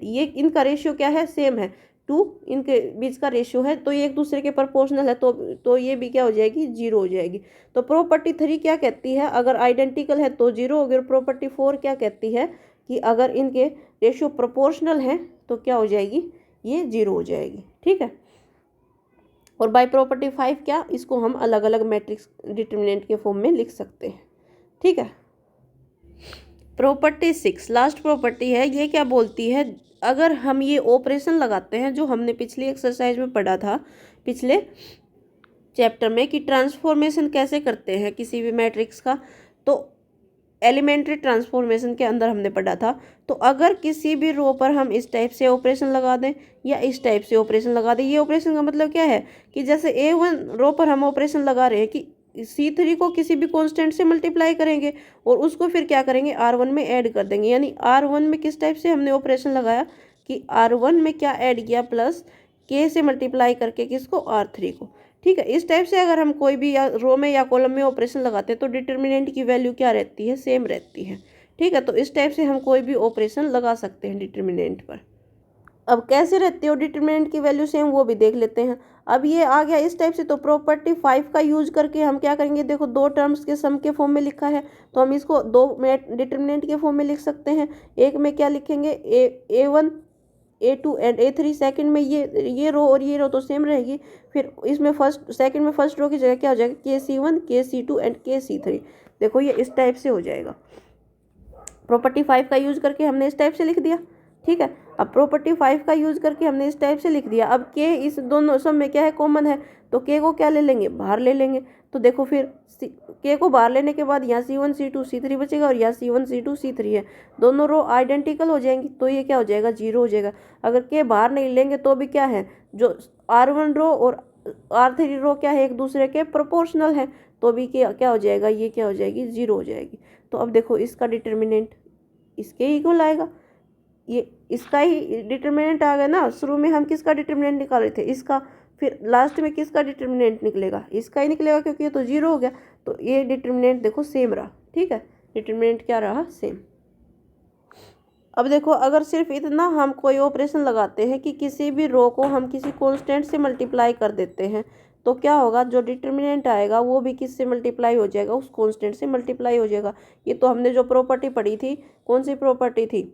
ये इनका रेशियो क्या है, सेम है, 2 इनके बीच का रेशियो है, तो ये एक दूसरे के प्रोपोर्शनल है, तो ये भी क्या हो जाएगी, 0 हो जाएगी। तो प्रॉपर्टी 3 क्या कहती है, अगर आइडेंटिकल है तो 0 होगी। और प्रॉपर्टी 4 क्या कहती है कि अगर इनके रेशियो प्रोपोर्शनल है तो क्या हो जाएगी, ये 0 हो जाएगी। ठीक है, और बाय प्रॉपर्टी 5 क्या, इसको हम अलग अलग मैट्रिक्स डिटर्मिनेंट के फॉर्म में लिख सकते हैं। ठीक है, प्रॉपर्टी 6 लास्ट प्रॉपर्टी है। ये क्या बोलती है, अगर हम ये ऑपरेशन लगाते हैं जो हमने पिछली एक्सरसाइज में पढ़ा था, पिछले चैप्टर में, कि ट्रांसफॉर्मेशन कैसे करते हैं किसी भी मैट्रिक्स का, तो एलिमेंट्री ट्रांसफॉर्मेशन के अंदर हमने पढ़ा था। तो अगर किसी भी रो पर हम इस टाइप से ऑपरेशन लगा दें या इस टाइप से ऑपरेशन लगा दें, ये ऑपरेशन का मतलब क्या है कि जैसे A1 रो पर हम ऑपरेशन लगा रहे हैं कि C3 को किसी भी कांस्टेंट से मल्टीप्लाई करेंगे और उसको फिर क्या करेंगे, R1 में ऐड कर देंगे। यानी R1 में किस टाइप से हमने ऑपरेशन लगाया कि R1 में क्या ऐड किया, प्लस K से मल्टीप्लाई करके किसको, R3 को। ठीक है, इस टाइप से अगर हम कोई भी या रो में या कॉलम में ऑपरेशन लगाते हैं तो डिटर्मिनेंट की वैल्यू क्या रहती है, सेम रहती है। ठीक है, तो इस टाइप से हम कोई भी ऑपरेशन लगा सकते हैं डिटर्मिनेंट पर। अब कैसे रहती है डिटर्मिनेंट की वैल्यू सेम, वो भी देख लेते हैं। अब ये आ गया इस टाइप से, तो प्रॉपर्टी 5 का यूज करके हम क्या करेंगे, देखो दो टर्म्स के सम के फॉर्म में लिखा है तो हम इसको दो डिटर्मिनेंट के फॉर्म में लिख सकते हैं। एक में क्या लिखेंगे, A1 A2 and A3, second में ये रो और ये रो तो सेम रहेगी। फिर इसमें सेकंड में फर्स्ट रो की जगह क्या हो जाएगा, KC1 KC2 एंड KC3। देखो ये इस टाइप से हो जाएगा। प्रॉपर्टी 5 का यूज करके हमने इस टाइप से लिख दिया। ठीक है, अब प्रॉपर्टी 5 का यूज करके हमने इस टाइप से लिख दिया। अब K इस दोनों सब में क्या है, कॉमन है, तो K को क्या ले लेंगे, बाहर ले लेंगे। तो देखो फिर K को बाहर लेने के बाद यहाँ C1 C2 C3 बचेगा और यहाँ C1 C2 C3 है, दोनों रो आइडेंटिकल हो जाएंगी, तो ये क्या हो जाएगा, 0 हो जाएगा। अगर K बाहर नहीं लेंगे तो भी क्या है, जो R1 रो और R3 रो क्या है, एक दूसरे के प्रोपोर्शनल है, तो भी क्या हो जाएगा, ये क्या हो जाएगी, 0 हो जाएगी। तो अब देखो इसका डिटर्मिनेंट इसके इक्वल आएगा, ये इसका ही डिटर्मिनेंट आ गया ना। शुरू में हम किसका डिटर्मिनेंट निकाल रहे थे, इसका, फिर लास्ट में किसका डिटर्मिनेंट निकलेगा, इसका ही निकलेगा, क्योंकि ये तो 0 हो गया। तो ये डिटर्मिनेंट देखो सेम रहा। ठीक है, डिटर्मिनेंट क्या रहा, सेम। अब देखो अगर सिर्फ इतना हम कोई ऑपरेशन लगाते हैं कि किसी भी रो को हम किसी कांस्टेंट से मल्टीप्लाई कर देते हैं, तो क्या होगा, जो डिटर्मिनेंट आएगा वो भी किससे मल्टीप्लाई हो जाएगा, उस कांस्टेंट से मल्टीप्लाई हो जाएगा। ये तो हमने जो प्रॉपर्टी पढ़ी थी, कौन सी प्रॉपर्टी थी,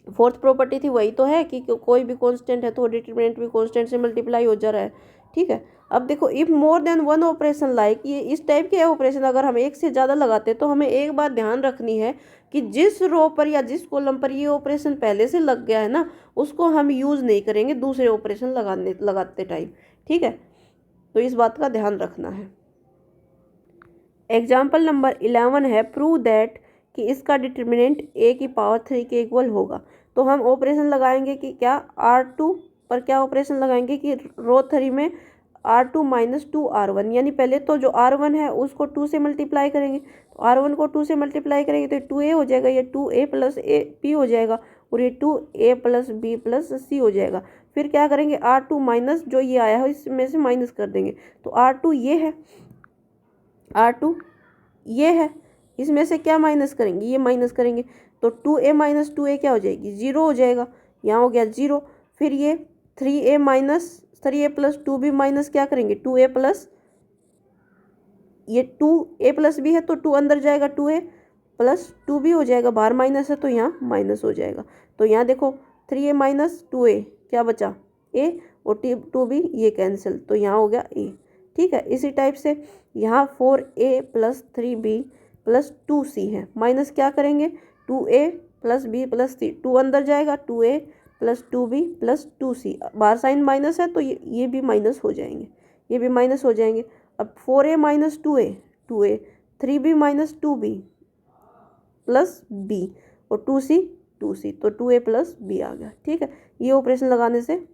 फोर्थ प्रॉपर्टी थी, वही तो है कि कोई भी कांस्टेंट है तो डिटर्मिनेंट भी कांस्टेंट से मल्टीप्लाई हो जा रहा है। ठीक है, अब देखो if more than one operation, like ये इस टाइप के ऑपरेशन अगर हम एक से ज़्यादा लगाते हैं तो हमें एक बात ध्यान रखनी है कि जिस रो पर या जिस कॉलम पर ये ऑपरेशन पहले से लग गया है ना, उसको हम यूज़ नहीं करेंगे दूसरे ऑपरेशन लगाते टाइम। ठीक है, तो इस बात का ध्यान रखना है। एग्जाम्पल नंबर 11 है, प्रूव दैट कि इसका डिटर्मिनेंट A⁴ के इक्वल होगा। तो हम ऑपरेशन लगाएंगे कि क्या, R2 पर क्या ऑपरेशन लगाएंगे कि रो 3 में R2 - 2R1, यानी पहले तो जो R1 है उसको 2 से मल्टीप्लाई करेंगे, तो R1 को 2 से मल्टीप्लाई करेंगे तो 2A हो जाएगा, ये 2A + AP हो जाएगा, और ये 2a plus b plus c हो जाएगा। फिर क्या करेंगे, R2 माइनस जो ये आया है इसमें से माइनस कर देंगे, तो R2 ये है, R2 ये है, इसमें से क्या माइनस करेंगे, ये माइनस करेंगे, तो 2a माइनस 2a क्या हो जाएगी, 0 हो जाएगा, यहाँ हो गया 0। फिर ये 3a minus 3a plus 2b minus क्या करेंगे, 2a प्लस, ये 2a प्लस b है तो 2 अंदर जाएगा, 2a प्लस 2b हो जाएगा, बाहर माइनस है तो यहाँ माइनस हो जाएगा। तो यहाँ देखो 3a माइनस 2a क्या बचा, a, और 2b ये कैंसिल, तो यहाँ हो गया a। ठीक है, इसी टाइप से यहाँ 4a plus 3b plus 2c है, माइनस क्या करेंगे, 2a plus b plus c, 2 अंदर जाएगा, 2a plus 2b plus 2c, बाहर साइन माइनस है तो ये भी माइनस हो जाएंगे, ये भी माइनस हो जाएंगे। अब 4a minus 2a 2a, 3b minus 2b plus b और 2c 2c, तो 2a प्लस b आ गया। ठीक है, ये ऑपरेशन लगाने से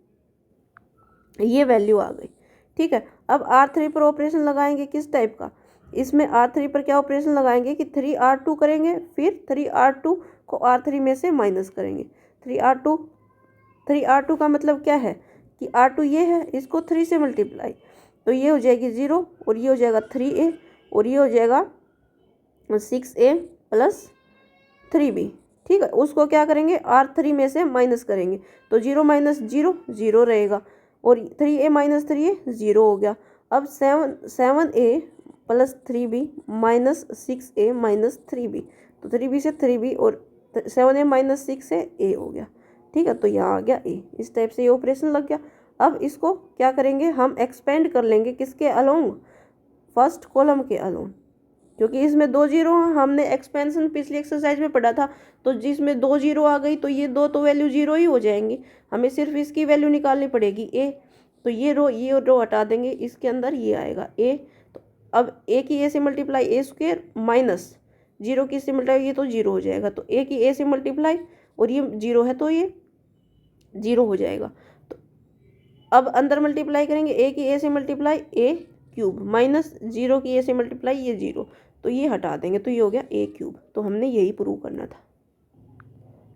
ये वैल्यू आ गई। ठीक है, अब R3 पर ऑपरेशन लगाएंगे किस टाइप का, इसमें R3 पर क्या ऑपरेशन लगाएंगे कि 3R2 करेंगे, फिर 3R2 को R3 में से माइनस करेंगे। 3R2 का मतलब क्या है कि R2 ये है, इसको 3 से मल्टीप्लाई, तो ये हो जाएगी 0 और ये हो जाएगा 3a और ये हो जाएगा 6a प्लस 3b। ठीक है, उसको क्या करेंगे, R3 में से माइनस करेंगे, तो 0 माइनस 0 0 रहेगा, और 3a माइनस 3a 0 हो गया। अब 7a plus 3b minus 6a minus 3b, तो 3b से 3b और 7a माइनस 6 से a हो गया। ठीक है, तो यहाँ आ गया a, इस टाइप से ये ऑपरेशन लग गया। अब इसको क्या करेंगे, हम एक्सपेंड कर लेंगे किसके अलोंग, फर्स्ट कॉलम के अलोंग, क्योंकि इसमें 2 जीरो हैं, हमने एक्सपेंशन पिछली एक्सरसाइज में पढ़ा था, तो जिसमें 2 जीरो आ गई तो ये 2 तो वैल्यू 0 ही हो जाएंगी, हमें सिर्फ इसकी वैल्यू निकालनी पड़ेगी a, तो ये रो हटा देंगे, इसके अंदर ये आएगा a। तो अब a की a से मल्टीप्लाई a स्क्वायर माइनस 0 की से मल्टीप्लाई, ये तो 0 हो जाएगा, तो a की a से मल्टीप्लाई और ये 0 है तो ये 0 हो जाएगा। तो अब अंदर मल्टीप्लाई करेंगे, a की a से मल्टीप्लाई a क्यूब माइनस 0 की a से मल्टीप्लाई ये 0, तो ये हटा देंगे, तो ये हो गया a क्यूब। तो हमने यही प्रूव करना था।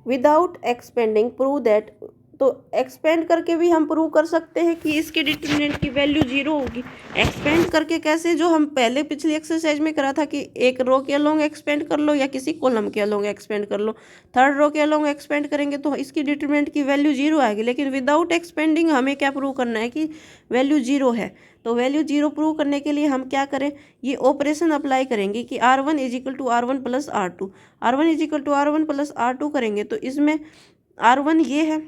विदाउट एक्सपेंडिंग प्रूव दैट, तो एक्सपेंड करके भी हम प्रूव कर सकते हैं कि इसके डिटरमिनेंट की वैल्यू 0 होगी। एक्सपेंड करके कैसे, जो हम पहले पिछली एक्सरसाइज में करा था कि एक रो के अलोंग एक्सपेंड कर लो या किसी कॉलम के अलोंग एक्सपेंड कर लो, थर्ड रो के अलोंग एक्सपेंड करेंगे तो इसकी डिटरमिनेंट की वैल्यू 0 आएगी। लेकिन विदाउट एक्सपेंडिंग हमें क्या प्रूव करना है कि वैल्यू 0 है। तो वैल्यू 0 प्रूव करने के लिए हम क्या करें, ये ऑपरेशन अप्लाई करेंगे कि R1 is equal to R1 plus R2, R1 is equal to R1 plus R2 करेंगे, तो इसमें R1 ये है,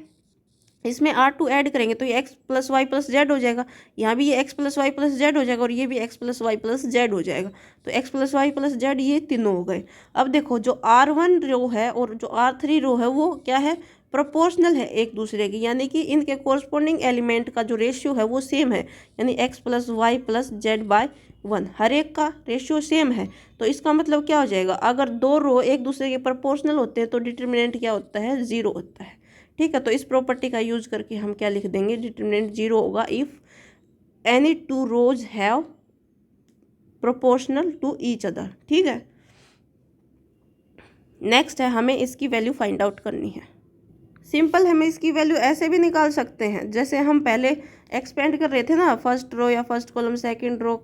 इसमें R2 ऐड करेंगे तो ये x plus y plus z हो जाएगा, यहाँ भी ये x plus y plus z हो जाएगा और ये भी x plus y plus z हो जाएगा, तो x plus y plus z ये तीनों हो गए। अब देखो जो R1 रो है और जो R3 रो है वो क्या है, प्रोपोर्शनल है एक दूसरे की, यानी कि इनके कोरस्पॉन्डिंग एलिमेंट का जो रेशियो है वो सेम है, यानी x plus y plus z by 1, हर एक का रेशियो सेम है। तो इसका मतलब क्या हो जाएगा, अगर 2 रो एक दूसरे के प्रोपोर्शनल होते हैं तो डिटरमिनेंट क्या होता है, 0 होता है। ठीक है, तो इस प्रॉपर्टी का यूज करके हम क्या लिख देंगे, डिटरमिनेंट 0 होगा if any 2 rows have proportional to each other. ठीक है, नेक्स्ट है हमें इसकी वैल्यू फाइंड आउट करनी है। सिंपल, हमें इसकी वैल्यू ऐसे भी निकाल सकते हैं जैसे हम पहले एक्सपेंड कर रहे थे ना, फर्स्ट रो या first column, second row,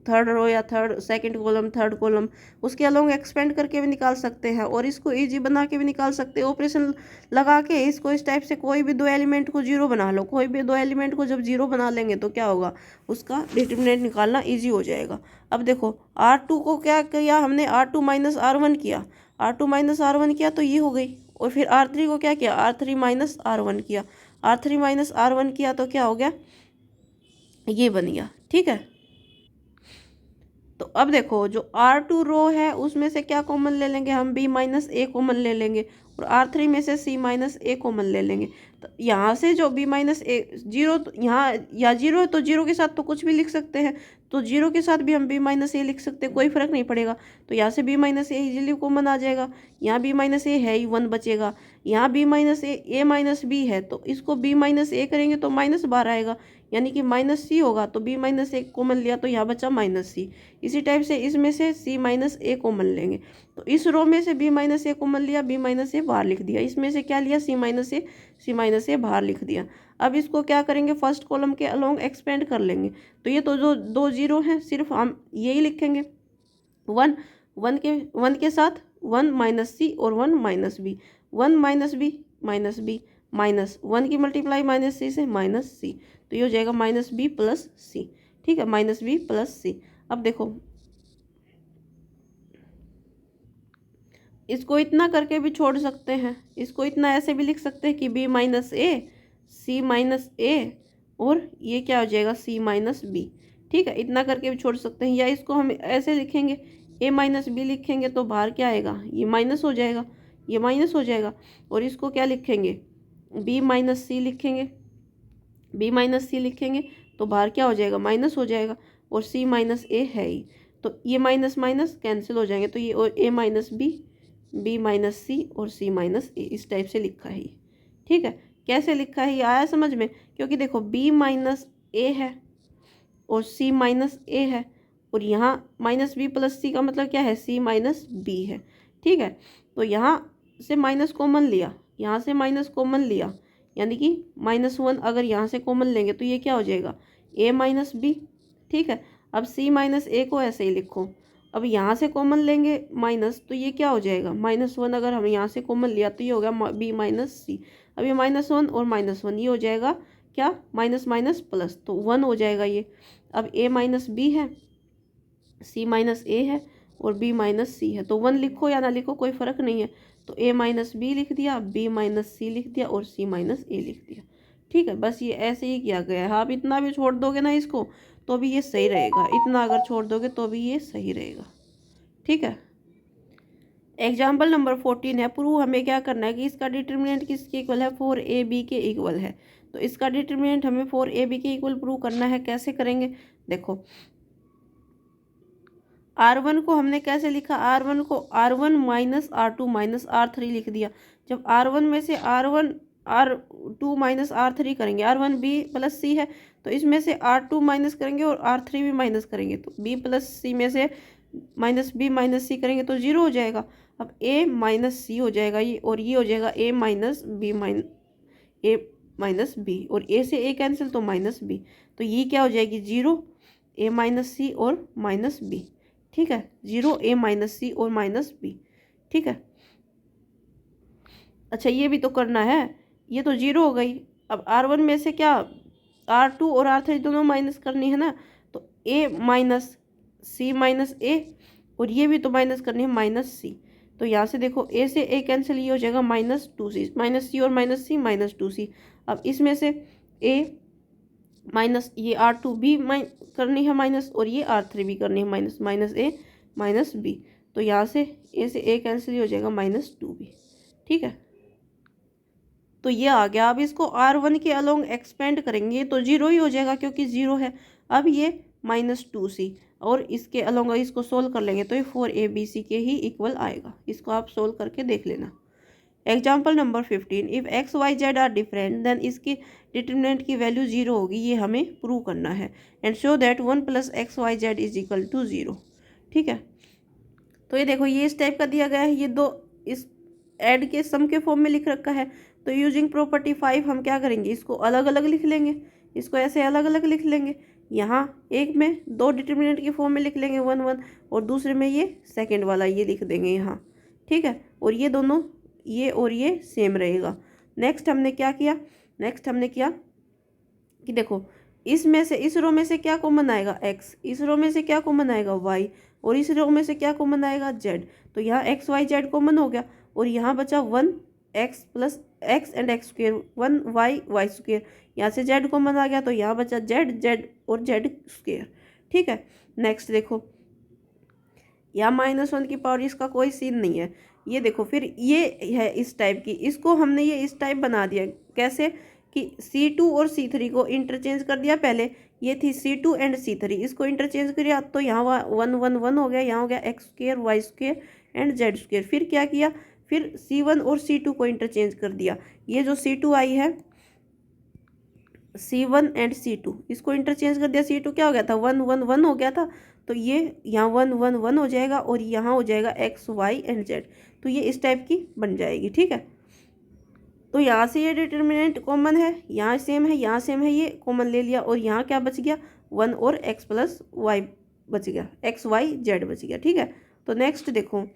third row या third second column third column, उसके अलोंग एक्सपेंड करके भी निकाल सकते हैं और इसको इजी बना के भी निकाल सकते हैं। ऑपरेशन लगा के इसको इस टाइप से कोई भी 2 एलिमेंट को 0 बना लो, कोई भी 2 एलिमेंट को जब 0 बना लेंगे तो क्या होगा, उसका डिटरमिनेंट निकालना ईजी हो जाएगा। अब देखो R2 को क्या किया हमने, R2 माइनस R1 किया, R2 माइनस R1 किया तो ये हो गई, और फिर R3 को क्या किया, R3 माइनस R1 किया, R3 माइनस R1 किया तो क्या हो गया, ये बन गया। ठीक है, तो अब देखो जो R2 रो है उसमें से क्या कॉमन ले लेंगे हम, B माइनस A कॉमन ले लेंगे और R3 में से C माइनस A कॉमन ले लेंगे। तो यहाँ से जो B माइनस A 0, यहाँ या 0 है तो 0 के साथ तो कुछ भी लिख सकते हैं, तो 0 के साथ भी हम B माइनस A लिख सकते हैं, कोई फर्क नहीं पड़ेगा। तो यहाँ से B minus A easily common आ जाएगा, यहाँ B माइनस A है ही 1 बचेगा, यहाँ B minus A minus B है तो इसको B माइनस A करेंगे तो माइनस बाहर आएगा, यानी कि माइनस सी होगा तो बी माइनस ए कॉमन लिया तो यहाँ बचा माइनस सी। इसी टाइप से इसमें से सी माइनस ए कॉमन लेंगे तो इस रो में से बी माइनस ए कॉमन लिया, बी माइनस ए बाहर लिख दिया, इसमें से क्या लिया सी माइनस ए बाहर लिख दिया। अब इसको क्या करेंगे फर्स्ट कॉलम के अलोंग एक्सपेंड कर लेंगे तो ये तो जो दो जीरो हैं सिर्फ हम यही लिखेंगे, वन के साथ वन माइनस सी और one minus b, one minus b minus one की मल्टीप्लाई माइनस सी से माइनस सी, तो ये हो जाएगा माइनस बी प्लस सी। ठीक है, माइनस बी प्लस सी। अब देखो इसको इतना करके भी छोड़ सकते हैं, इसको इतना ऐसे भी लिख सकते हैं कि बी माइनस ए सी माइनस ए और ये क्या हो जाएगा सी माइनस बी। ठीक है, इतना करके भी छोड़ सकते हैं, या इसको हम ऐसे लिखेंगे ए माइनस बी लिखेंगे तो बाहर क्या आएगा ये माइनस हो जाएगा, ये माइनस हो जाएगा। और इसको क्या लिखेंगे बी माइनस सी लिखेंगे, बी माइनस सी लिखेंगे तो बाहर क्या हो जाएगा माइनस हो जाएगा, और सी माइनस ए है ही तो ये माइनस माइनस कैंसिल हो जाएंगे, तो ये और ए माइनस बी माइनस सी और सी माइनस ए इस टाइप से लिखा है। ठीक है, कैसे लिखा है ये आया समझ में, क्योंकि देखो बी माइनस ए है और सी माइनस ए है और यहाँ माइनस बी प्लस सी का मतलब क्या है सी माइनस बी है। ठीक है, तो यहाँ से माइनस कॉमन लिया, यहाँ से माइनस कॉमन लिया, यानी कि माइनस वन अगर यहाँ से कॉमन लेंगे तो ये क्या हो जाएगा ए माइनस बी। ठीक है, अब सी माइनस ए को ऐसे ही लिखो, अब यहाँ से कॉमन लेंगे माइनस तो ये क्या हो जाएगा माइनस वन, अगर हम यहाँ से कॉमन लिया तो ये हो गया बी माइनस सी। अब ये माइनस वन और माइनस वन ये हो जाएगा क्या माइनस माइनस प्लस तो वन हो जाएगा ये। अब ए माइनस बी है, सी माइनस ए है और बी माइनस सी है, तो वन लिखो या ना लिखो कोई फ़र्क नहीं है, तो ए माइनस बी लिख दिया, बी माइनस सी लिख दिया और सी माइनस ए लिख दिया। ठीक है, बस ये ऐसे ही किया गया है। आप इतना भी छोड़ दोगे ना इसको तो भी ये सही रहेगा, इतना अगर छोड़ दोगे तो भी ये सही रहेगा। ठीक है, एग्जाम्पल नंबर 14 है, प्रूव हमें क्या करना है कि इसका डिटर्मिनेंट किसके इक्वल है 4ab के इक्वल है। तो इसका डिटर्मिनेंट हमें 4ab के इक्वल प्रूव करना है, कैसे करेंगे देखो R1 को हमने कैसे लिखा, R1 को R1 minus R2 minus R3 लिख दिया। जब R1 में से R1 R2 माइनस R3 करेंगे, R1 B प्लस C है तो इसमें से R2 माइनस करेंगे और R3 भी माइनस करेंगे तो B प्लस C में से माइनस B माइनस C करेंगे तो जीरो हो जाएगा। अब A माइनस C हो जाएगा ये, और ये हो जाएगा A माइनस B और A से A कैंसिल तो माइनस B, तो ये क्या हो जाएगी जीरो A माइनस C और माइनस B। ठीक है, जीरो ए माइनस सी और माइनस बी। ठीक है, अच्छा ये भी तो करना है, ये तो जीरो हो गई। अब R1 में से क्या R2 और R3 दोनों माइनस करनी है ना, तो ए माइनस सी माइनस ए और ये भी तो माइनस करनी है माइनस सी, तो यहाँ से देखो ए से ए कैंसिल, ये हो जाएगा माइनस टू सी, माइनस सी और माइनस सी माइनस टू सी। अब इसमें से ए माइनस ये R2 भी करनी है माइनस और ये R3 भी करनी है माइनस, माइनस ए माइनस बी, तो यहाँ से ए कैंसिल हो जाएगा माइनस टू बी। ठीक है, तो ये आ गया। अब इसको R1 के अलोंग एक्सपेंड करेंगे तो जीरो ही हो जाएगा क्योंकि जीरो है। अब ये माइनस टू सी और इसके अलोंग इसको सोल्व कर लेंगे तो ये 4abc के ही इक्वल आएगा। इसको आप सोल्व करके देख लेना। Example number 15, if x y z are different then इसकी डिटर्मिनेंट की वैल्यू जीरो होगी, ये हमें प्रूव करना है। And show that 1 plus x y z is equal to zero. ठीक है, तो ये देखो ये इस टाइप का दिया गया है, ये दो इस ऐड के सम के फॉर्म में लिख रखा है, तो यूजिंग प्रॉपर्टी 5 हम क्या करेंगे इसको अलग अलग लिख लेंगे, इसको ऐसे अलग अलग लिख लेंगे। यहाँ एक में दो डिटर्मिनेंट के फॉर्म में लिख लेंगे 1 1 और दूसरे में ये सेकेंड वाला ये लिख देंगे यहाँ। ठीक है, और ये दोनों ये और ये सेम रहेगा। नेक्स्ट हमने क्या किया, नेक्स्ट हमने किया कि देखो इसमें से इस रो में से क्या कॉमन आएगा x, इस रो में से क्या कॉमन आएगा y और इस रो में से क्या कॉमन आएगा z, तो यहाँ x y z कॉमन हो गया और यहाँ बचा 1 x plus x and x square 1 y square, यहाँ से z कॉमन आ गया तो यहाँ बचा z और z स्क्वेयर। ठीक है, नेक्स्ट देखो यहाँ -1 की पावर इसका कोई सीन नहीं है। ये देखो फिर ये है इस टाइप की, इसको हमने ये इस टाइप बना दिया कैसे कि C2 और C3 को इंटरचेंज कर दिया। पहले ये थी C2 एंड C3, इसको इंटरचेंज किया तो यहाँ 1 1 1 हो गया, यहाँ हो गया x square y square and z square. फिर क्या किया, फिर C1 और C2 को इंटरचेंज कर दिया। ये जो C2 आई है C1 एंड C2, इसको इंटरचेंज कर दिया, C2 क्या हो गया था 1 1 1 हो गया था, तो ये यहाँ 1 1 1 हो जाएगा और यहाँ हो जाएगा X Y एंड Z, तो ये इस टाइप की बन जाएगी। ठीक है, तो यहाँ से ये डिटर्मिनेंट कॉमन है, यहाँ सेम है, यहाँ सेम है, ये कॉमन ले लिया और यहाँ क्या बच गया 1 और X प्लस वाई बच गया, X Y Z बच गया। ठीक है, तो नेक्स्ट देखो,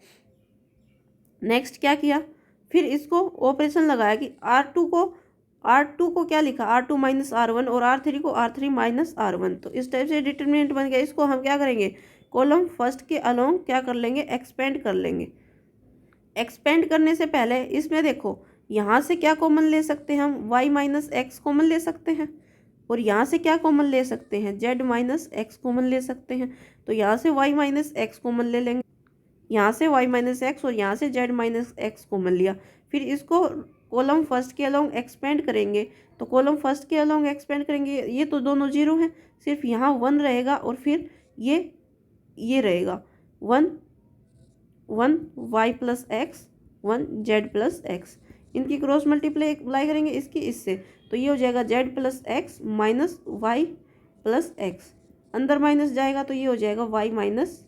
नेक्स्ट क्या किया, फिर इसको ऑपरेशन लगाया कि R2 को क्या लिखा R2 माइनस R1 और R3 को R3 माइनस R1, तो इस टाइप से डिटर्मिनेंट बन गया। इसको हम क्या करेंगे, कॉलम फर्स्ट के अलोंग क्या कर लेंगे, एक्सपेंड कर लेंगे। एक्सपेंड करने से पहले इसमें देखो, यहाँ से क्या कॉमन ले सकते हैं हम, y माइनस एक्स कॉमन ले सकते हैं, और यहाँ से क्या कॉमन ले सकते हैं, z माइनस एक्स कॉमन ले सकते हैं। तो यहाँ से y माइनस एक्स कॉमन ले लेंगे, यहाँ से y माइनस एक्स और यहाँ से z माइनस एक्स कॉमन लिया। फिर इसको कॉलम फर्स्ट के अलोंग एक्सपेंड करेंगे, तो कॉलम फर्स्ट के अलोंग एक्सपेंड करेंगे, ये तो दोनों जीरो हैं, सिर्फ यहाँ 1 रहेगा और फिर ये रहेगा 1 1 y plus x 1 z plus x, इनकी क्रॉस मल्टीप्लाई करेंगे इसकी इससे, तो ये हो जाएगा z plus x minus y plus x, अंदर माइनस जाएगा तो ये हो जाएगा y माइनस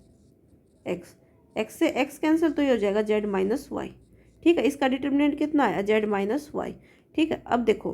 एक्स, एक्स से एक्स कैंसिल, तो ये हो जाएगा z माइनस वाई। ठीक है, इसका डिटर्मिनेंट कितना आया, z माइनस वाई। ठीक है, अब देखो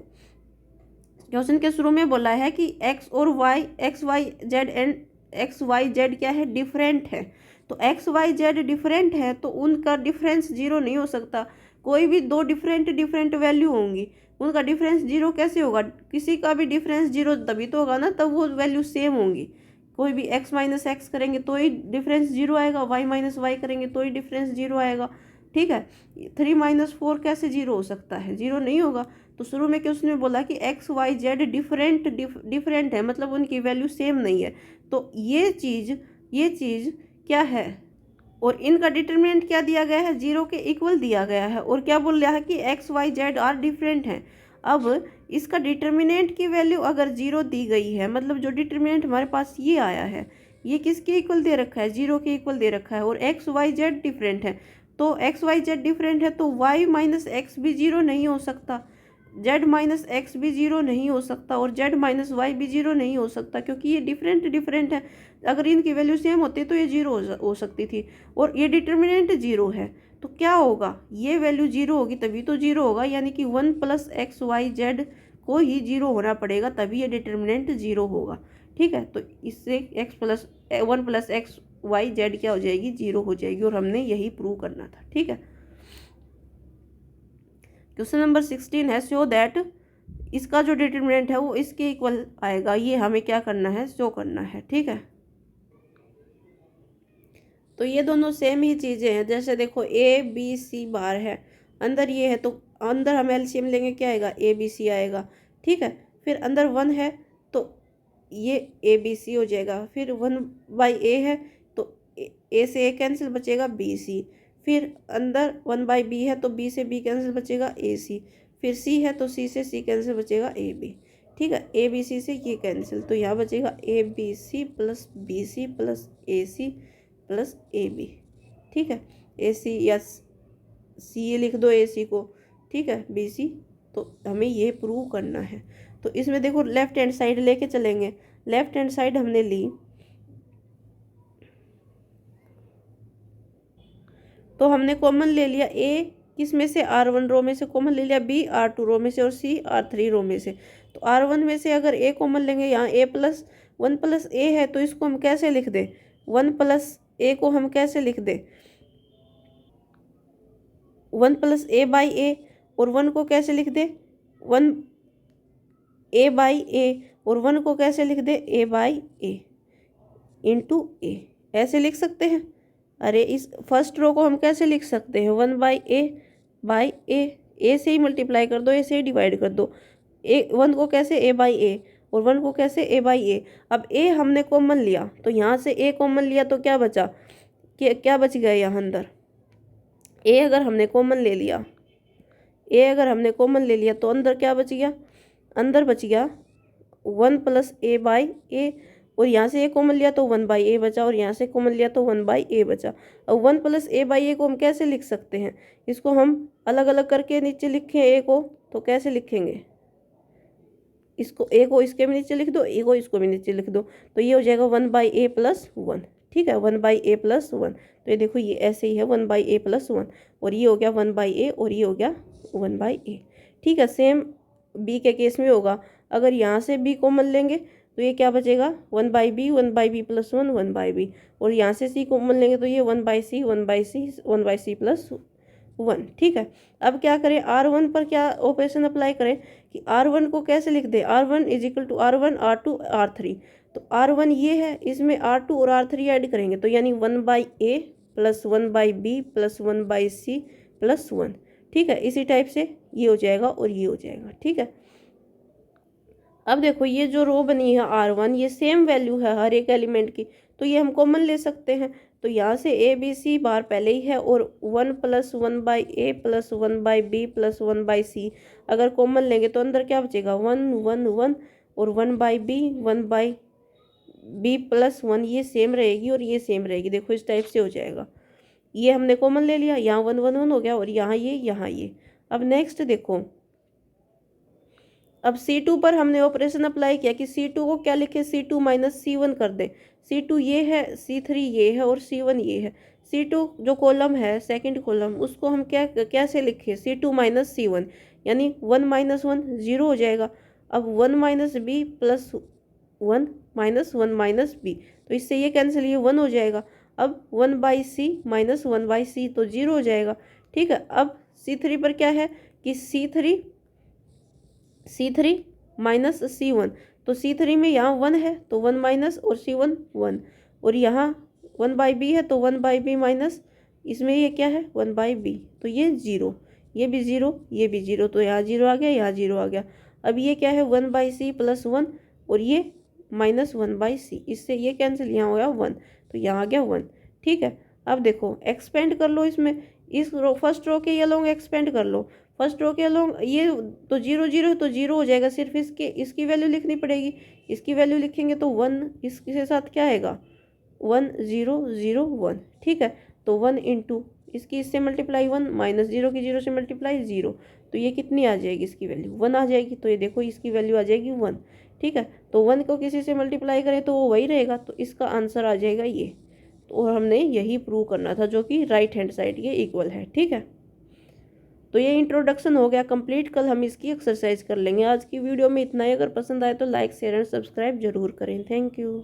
क्वेश्चन के शुरू में बोला है कि x और y x y z and x y z क्या है, डिफरेंट है। तो एक्स वाई जेड डिफरेंट है तो उनका डिफरेंस जीरो नहीं हो सकता। कोई भी दो डिफरेंट वैल्यू होंगी, उनका डिफरेंस जीरो कैसे होगा, किसी का भी डिफरेंस जीरो तभी तो होगा ना, तब वो वैल्यू सेम होंगी। कोई भी x माइनस एक्स करेंगे तो ही डिफरेंस जीरो आएगा, y माइनस वाई करेंगे तो ही डिफरेंस जीरो आएगा। ठीक है, 3 माइनस 4 कैसे जीरो हो सकता है, जीरो नहीं होगा। तो शुरू में क्वेश्चन में बोला कि एक्स वाई जेड डिफरेंट है, मतलब उनकी वैल्यू सेम नहीं है। तो ये चीज़ क्या है, और इनका डिटरमिनेंट क्या दिया गया है, जीरो के इक्वल दिया गया है, और क्या बोल रहा है कि x y z are different हैं। अब इसका डिटरमिनेंट की वैल्यू अगर जीरो दी गई है, मतलब जो डिटरमिनेंट हमारे पास ये आया है, ये किसके इक्वल दे रखा है, जीरो के इक्वल दे रखा है, और एक्स वाई जेड डिफरेंट है। तो एक्स वाई जेड डिफरेंट है तो वाई माइनस एक्स भी जीरो नहीं हो सकता, जेड माइनस एक्स भी जीरो नहीं हो सकता, और जेड माइनस वाई भी जीरो नहीं हो सकता, क्योंकि ये डिफरेंट है। अगर इनकी वैल्यू सेम होती तो ये जीरो हो सकती थी, और ये डिटर्मिनेंट जीरो है, तो क्या होगा, ये वैल्यू जीरो होगी तभी तो जीरो होगा, यानी कि 1 प्लस एक्स वाई जेड को ही जीरो होना पड़ेगा तभी ये डिटर्मिनेंट जीरो होगा। ठीक है, तो इससे one plus x y z क्या हो जाएगी, जीरो हो जाएगी, और हमने यही प्रूव करना था। ठीक है, क्वेश्चन नंबर 16 है, शो दैट, इसका जो डिटर्मिनेंट है वो इसके इक्वल आएगा, ये हमें क्या करना है, शो करना है। ठीक है, तो ये दोनों सेम ही चीज़ें हैं, जैसे देखो ए बी सी बाहर है, अंदर ये है, तो अंदर हम एलसीएम लेंगे, क्या आएगा, ए बी सी आएगा। ठीक है, फिर अंदर 1 है तो ये ए बी सी हो जाएगा, फिर 1/a है तो ए से ए कैंसिल, बचेगा बी सी, फिर अंदर 1/b है तो b से b कैंसिल, बचेगा ए सी, फिर c है तो c से c कैंसिल, बचेगा ए बी। ठीक है, ए बी सी से ये कैंसिल, तो यहाँ बचेगा a b c plus b c plus a c plus a b. ठीक है, ए सी या सी लिख दो ए सी को, ठीक है, बी सी, तो हमें ये प्रूव करना है। तो इसमें देखो लेफ्ट हैंड साइड लेके चलेंगे, लेफ्ट हैंड साइड हमने ली तो हमने कॉमन ले लिया ए, किस में से, R1 रो में से कॉमन ले लिया, B R2 रो में से, और C R3 रो में से। तो R1 में से अगर ए कॉमन लेंगे, यहाँ a प्लस 1 प्लस ए है तो इसको हम कैसे लिख दें, 1 प्लस ए को हम कैसे लिख दें, 1 प्लस ए बाई ए, और 1 को कैसे लिख दे, 1 ए बाई ए, और 1 को कैसे लिख दे, ए बाई ए इंटू ए, ऐसे लिख सकते हैं। अरे इस फर्स्ट रो को हम कैसे लिख सकते हैं, 1/a बाई ए से ही मल्टीप्लाई कर दो, ए से ही डिवाइड कर दो, ए 1 को कैसे a बाई ए, और 1 को कैसे a बाई ए। अब a हमने कॉमन लिया तो यहाँ से a कॉमन लिया तो क्या बचा, क्या बच गया यहाँ अंदर, a अगर हमने कॉमन ले लिया, तो अंदर क्या बच गया, अंदर बच गया 1 प्लस ए बाई ए, और यहाँ से ए कॉमन लिया तो 1/a बचा, और यहाँ से कॉमन लिया तो 1/a बचा। अब 1 प्लस ए बाई ए को हम कैसे लिख सकते हैं, इसको हम अलग अलग करके नीचे लिखें ए को, तो कैसे लिखेंगे, इसको ए को इसके भी नीचे लिख दो, ए को इसको भी नीचे लिख दो, तो ये हो जाएगा 1/a+1। ठीक है, 1/a+1। तो ये देखो ये ऐसे ही है 1/a+1, और ये हो गया 1/a और ये हो गया 1/a। ठीक है, सेम बी के केस में होगा। अगर यहाँ से बी कॉमन लेंगे तो ये क्या बचेगा 1/b, 1/b+1, 1/b, और यहाँ से सी कॉमन लेंगे तो ये 1/c, 1/c, 1/c+1। ठीक है, अब क्या करें, R1 पर क्या ऑपरेशन अप्लाई करें कि R1 को कैसे लिख दें, R1 = R1 R2 R3। तो R1 ये है, इसमें R2 और R3 ऐड करेंगे तो यानी 1/a + 1/b + 1/c+1। ठीक है, इसी टाइप से ये हो जाएगा और ये हो जाएगा। ठीक है, अब देखो ये जो रो बनी है R1, ये सेम वैल्यू है हर एक एलिमेंट की, तो ये हम कॉमन ले सकते हैं। तो यहाँ से ABC बार पहले ही है, और 1 + 1/a + 1/b + 1/c अगर कॉमन लेंगे तो अंदर क्या बचेगा 1 1 1, और 1/b 1/b+1 ये सेम रहेगी और ये सेम रहेगी। देखो इस टाइप से हो जाएगा, ये हमने कॉमन ले लिया, यहाँ 1 1 1 हो गया, और यहाँ ये यहाँ ये। अब नेक्स्ट देखो, अब C2 पर हमने ऑपरेशन अप्लाई किया कि C2 को क्या लिखे, C2 - C1 कर दें। C2 ये है, C3 ये है, और C1 ये है। C2 जो कॉलम है सेकंड कॉलम, उसको हम क्या कैसे लिखे, C2 - C1, यानी 1 - 1 0 हो जाएगा। अब 1 - b + 1 - 1 - b, तो इससे ये कैंसिल, ये 1 हो जाएगा। अब 1/c - 1/c तो 0 हो जाएगा। ठीक है, अब C3 पर क्या है कि C3 - C1, तो C3 में यहाँ 1 है तो 1 - और C1 1, और यहाँ 1/b है तो 1/b-, इसमें ये क्या है 1/b, तो ये 0, ये भी 0, ये भी 0, तो यहाँ 0 आ गया, यहाँ 0 आ गया। अब ये क्या है 1/c + 1, और ये -1/c, इससे ये कैंसिल, यहाँ हो गया 1, तो यहाँ आ गया 1। ठीक है, अब देखो एक्सपेंड कर लो इसमें, इस रो फर्स्ट रो के ये लोग एक्सपेंड कर लो। फर्स्ट रो के अलोंग ये तो 0 0 है तो 0 हो जाएगा, सिर्फ इसकी वैल्यू लिखनी पड़ेगी। इसकी वैल्यू लिखेंगे तो 1, इसके साथ क्या आएगा 1 0 0 1। ठीक है, तो 1 × इसकी इससे मल्टीप्लाई 1, -0 की 0 से मल्टीप्लाई 0, तो ये कितनी आ जाएगी, इसकी वैल्यू 1 आ जाएगी। तो ये देखो इसकी वैल्यू आ जाएगी 1। ठीक है, तो 1 को किसी से मल्टीप्लाई करें तो वो वही रहेगा, तो इसका आंसर आ जाएगा ये। तो हमने यही प्रूव करना था, जो कि राइट हैंड साइड ये इक्वल है। ठीक है, तो ये इंट्रोडक्शन हो गया कंप्लीट, कल हम इसकी एक्सरसाइज कर लेंगे। आज की वीडियो में इतना ही, अगर पसंद आए तो लाइक शेयर एंड सब्सक्राइब जरूर करें। Thank you.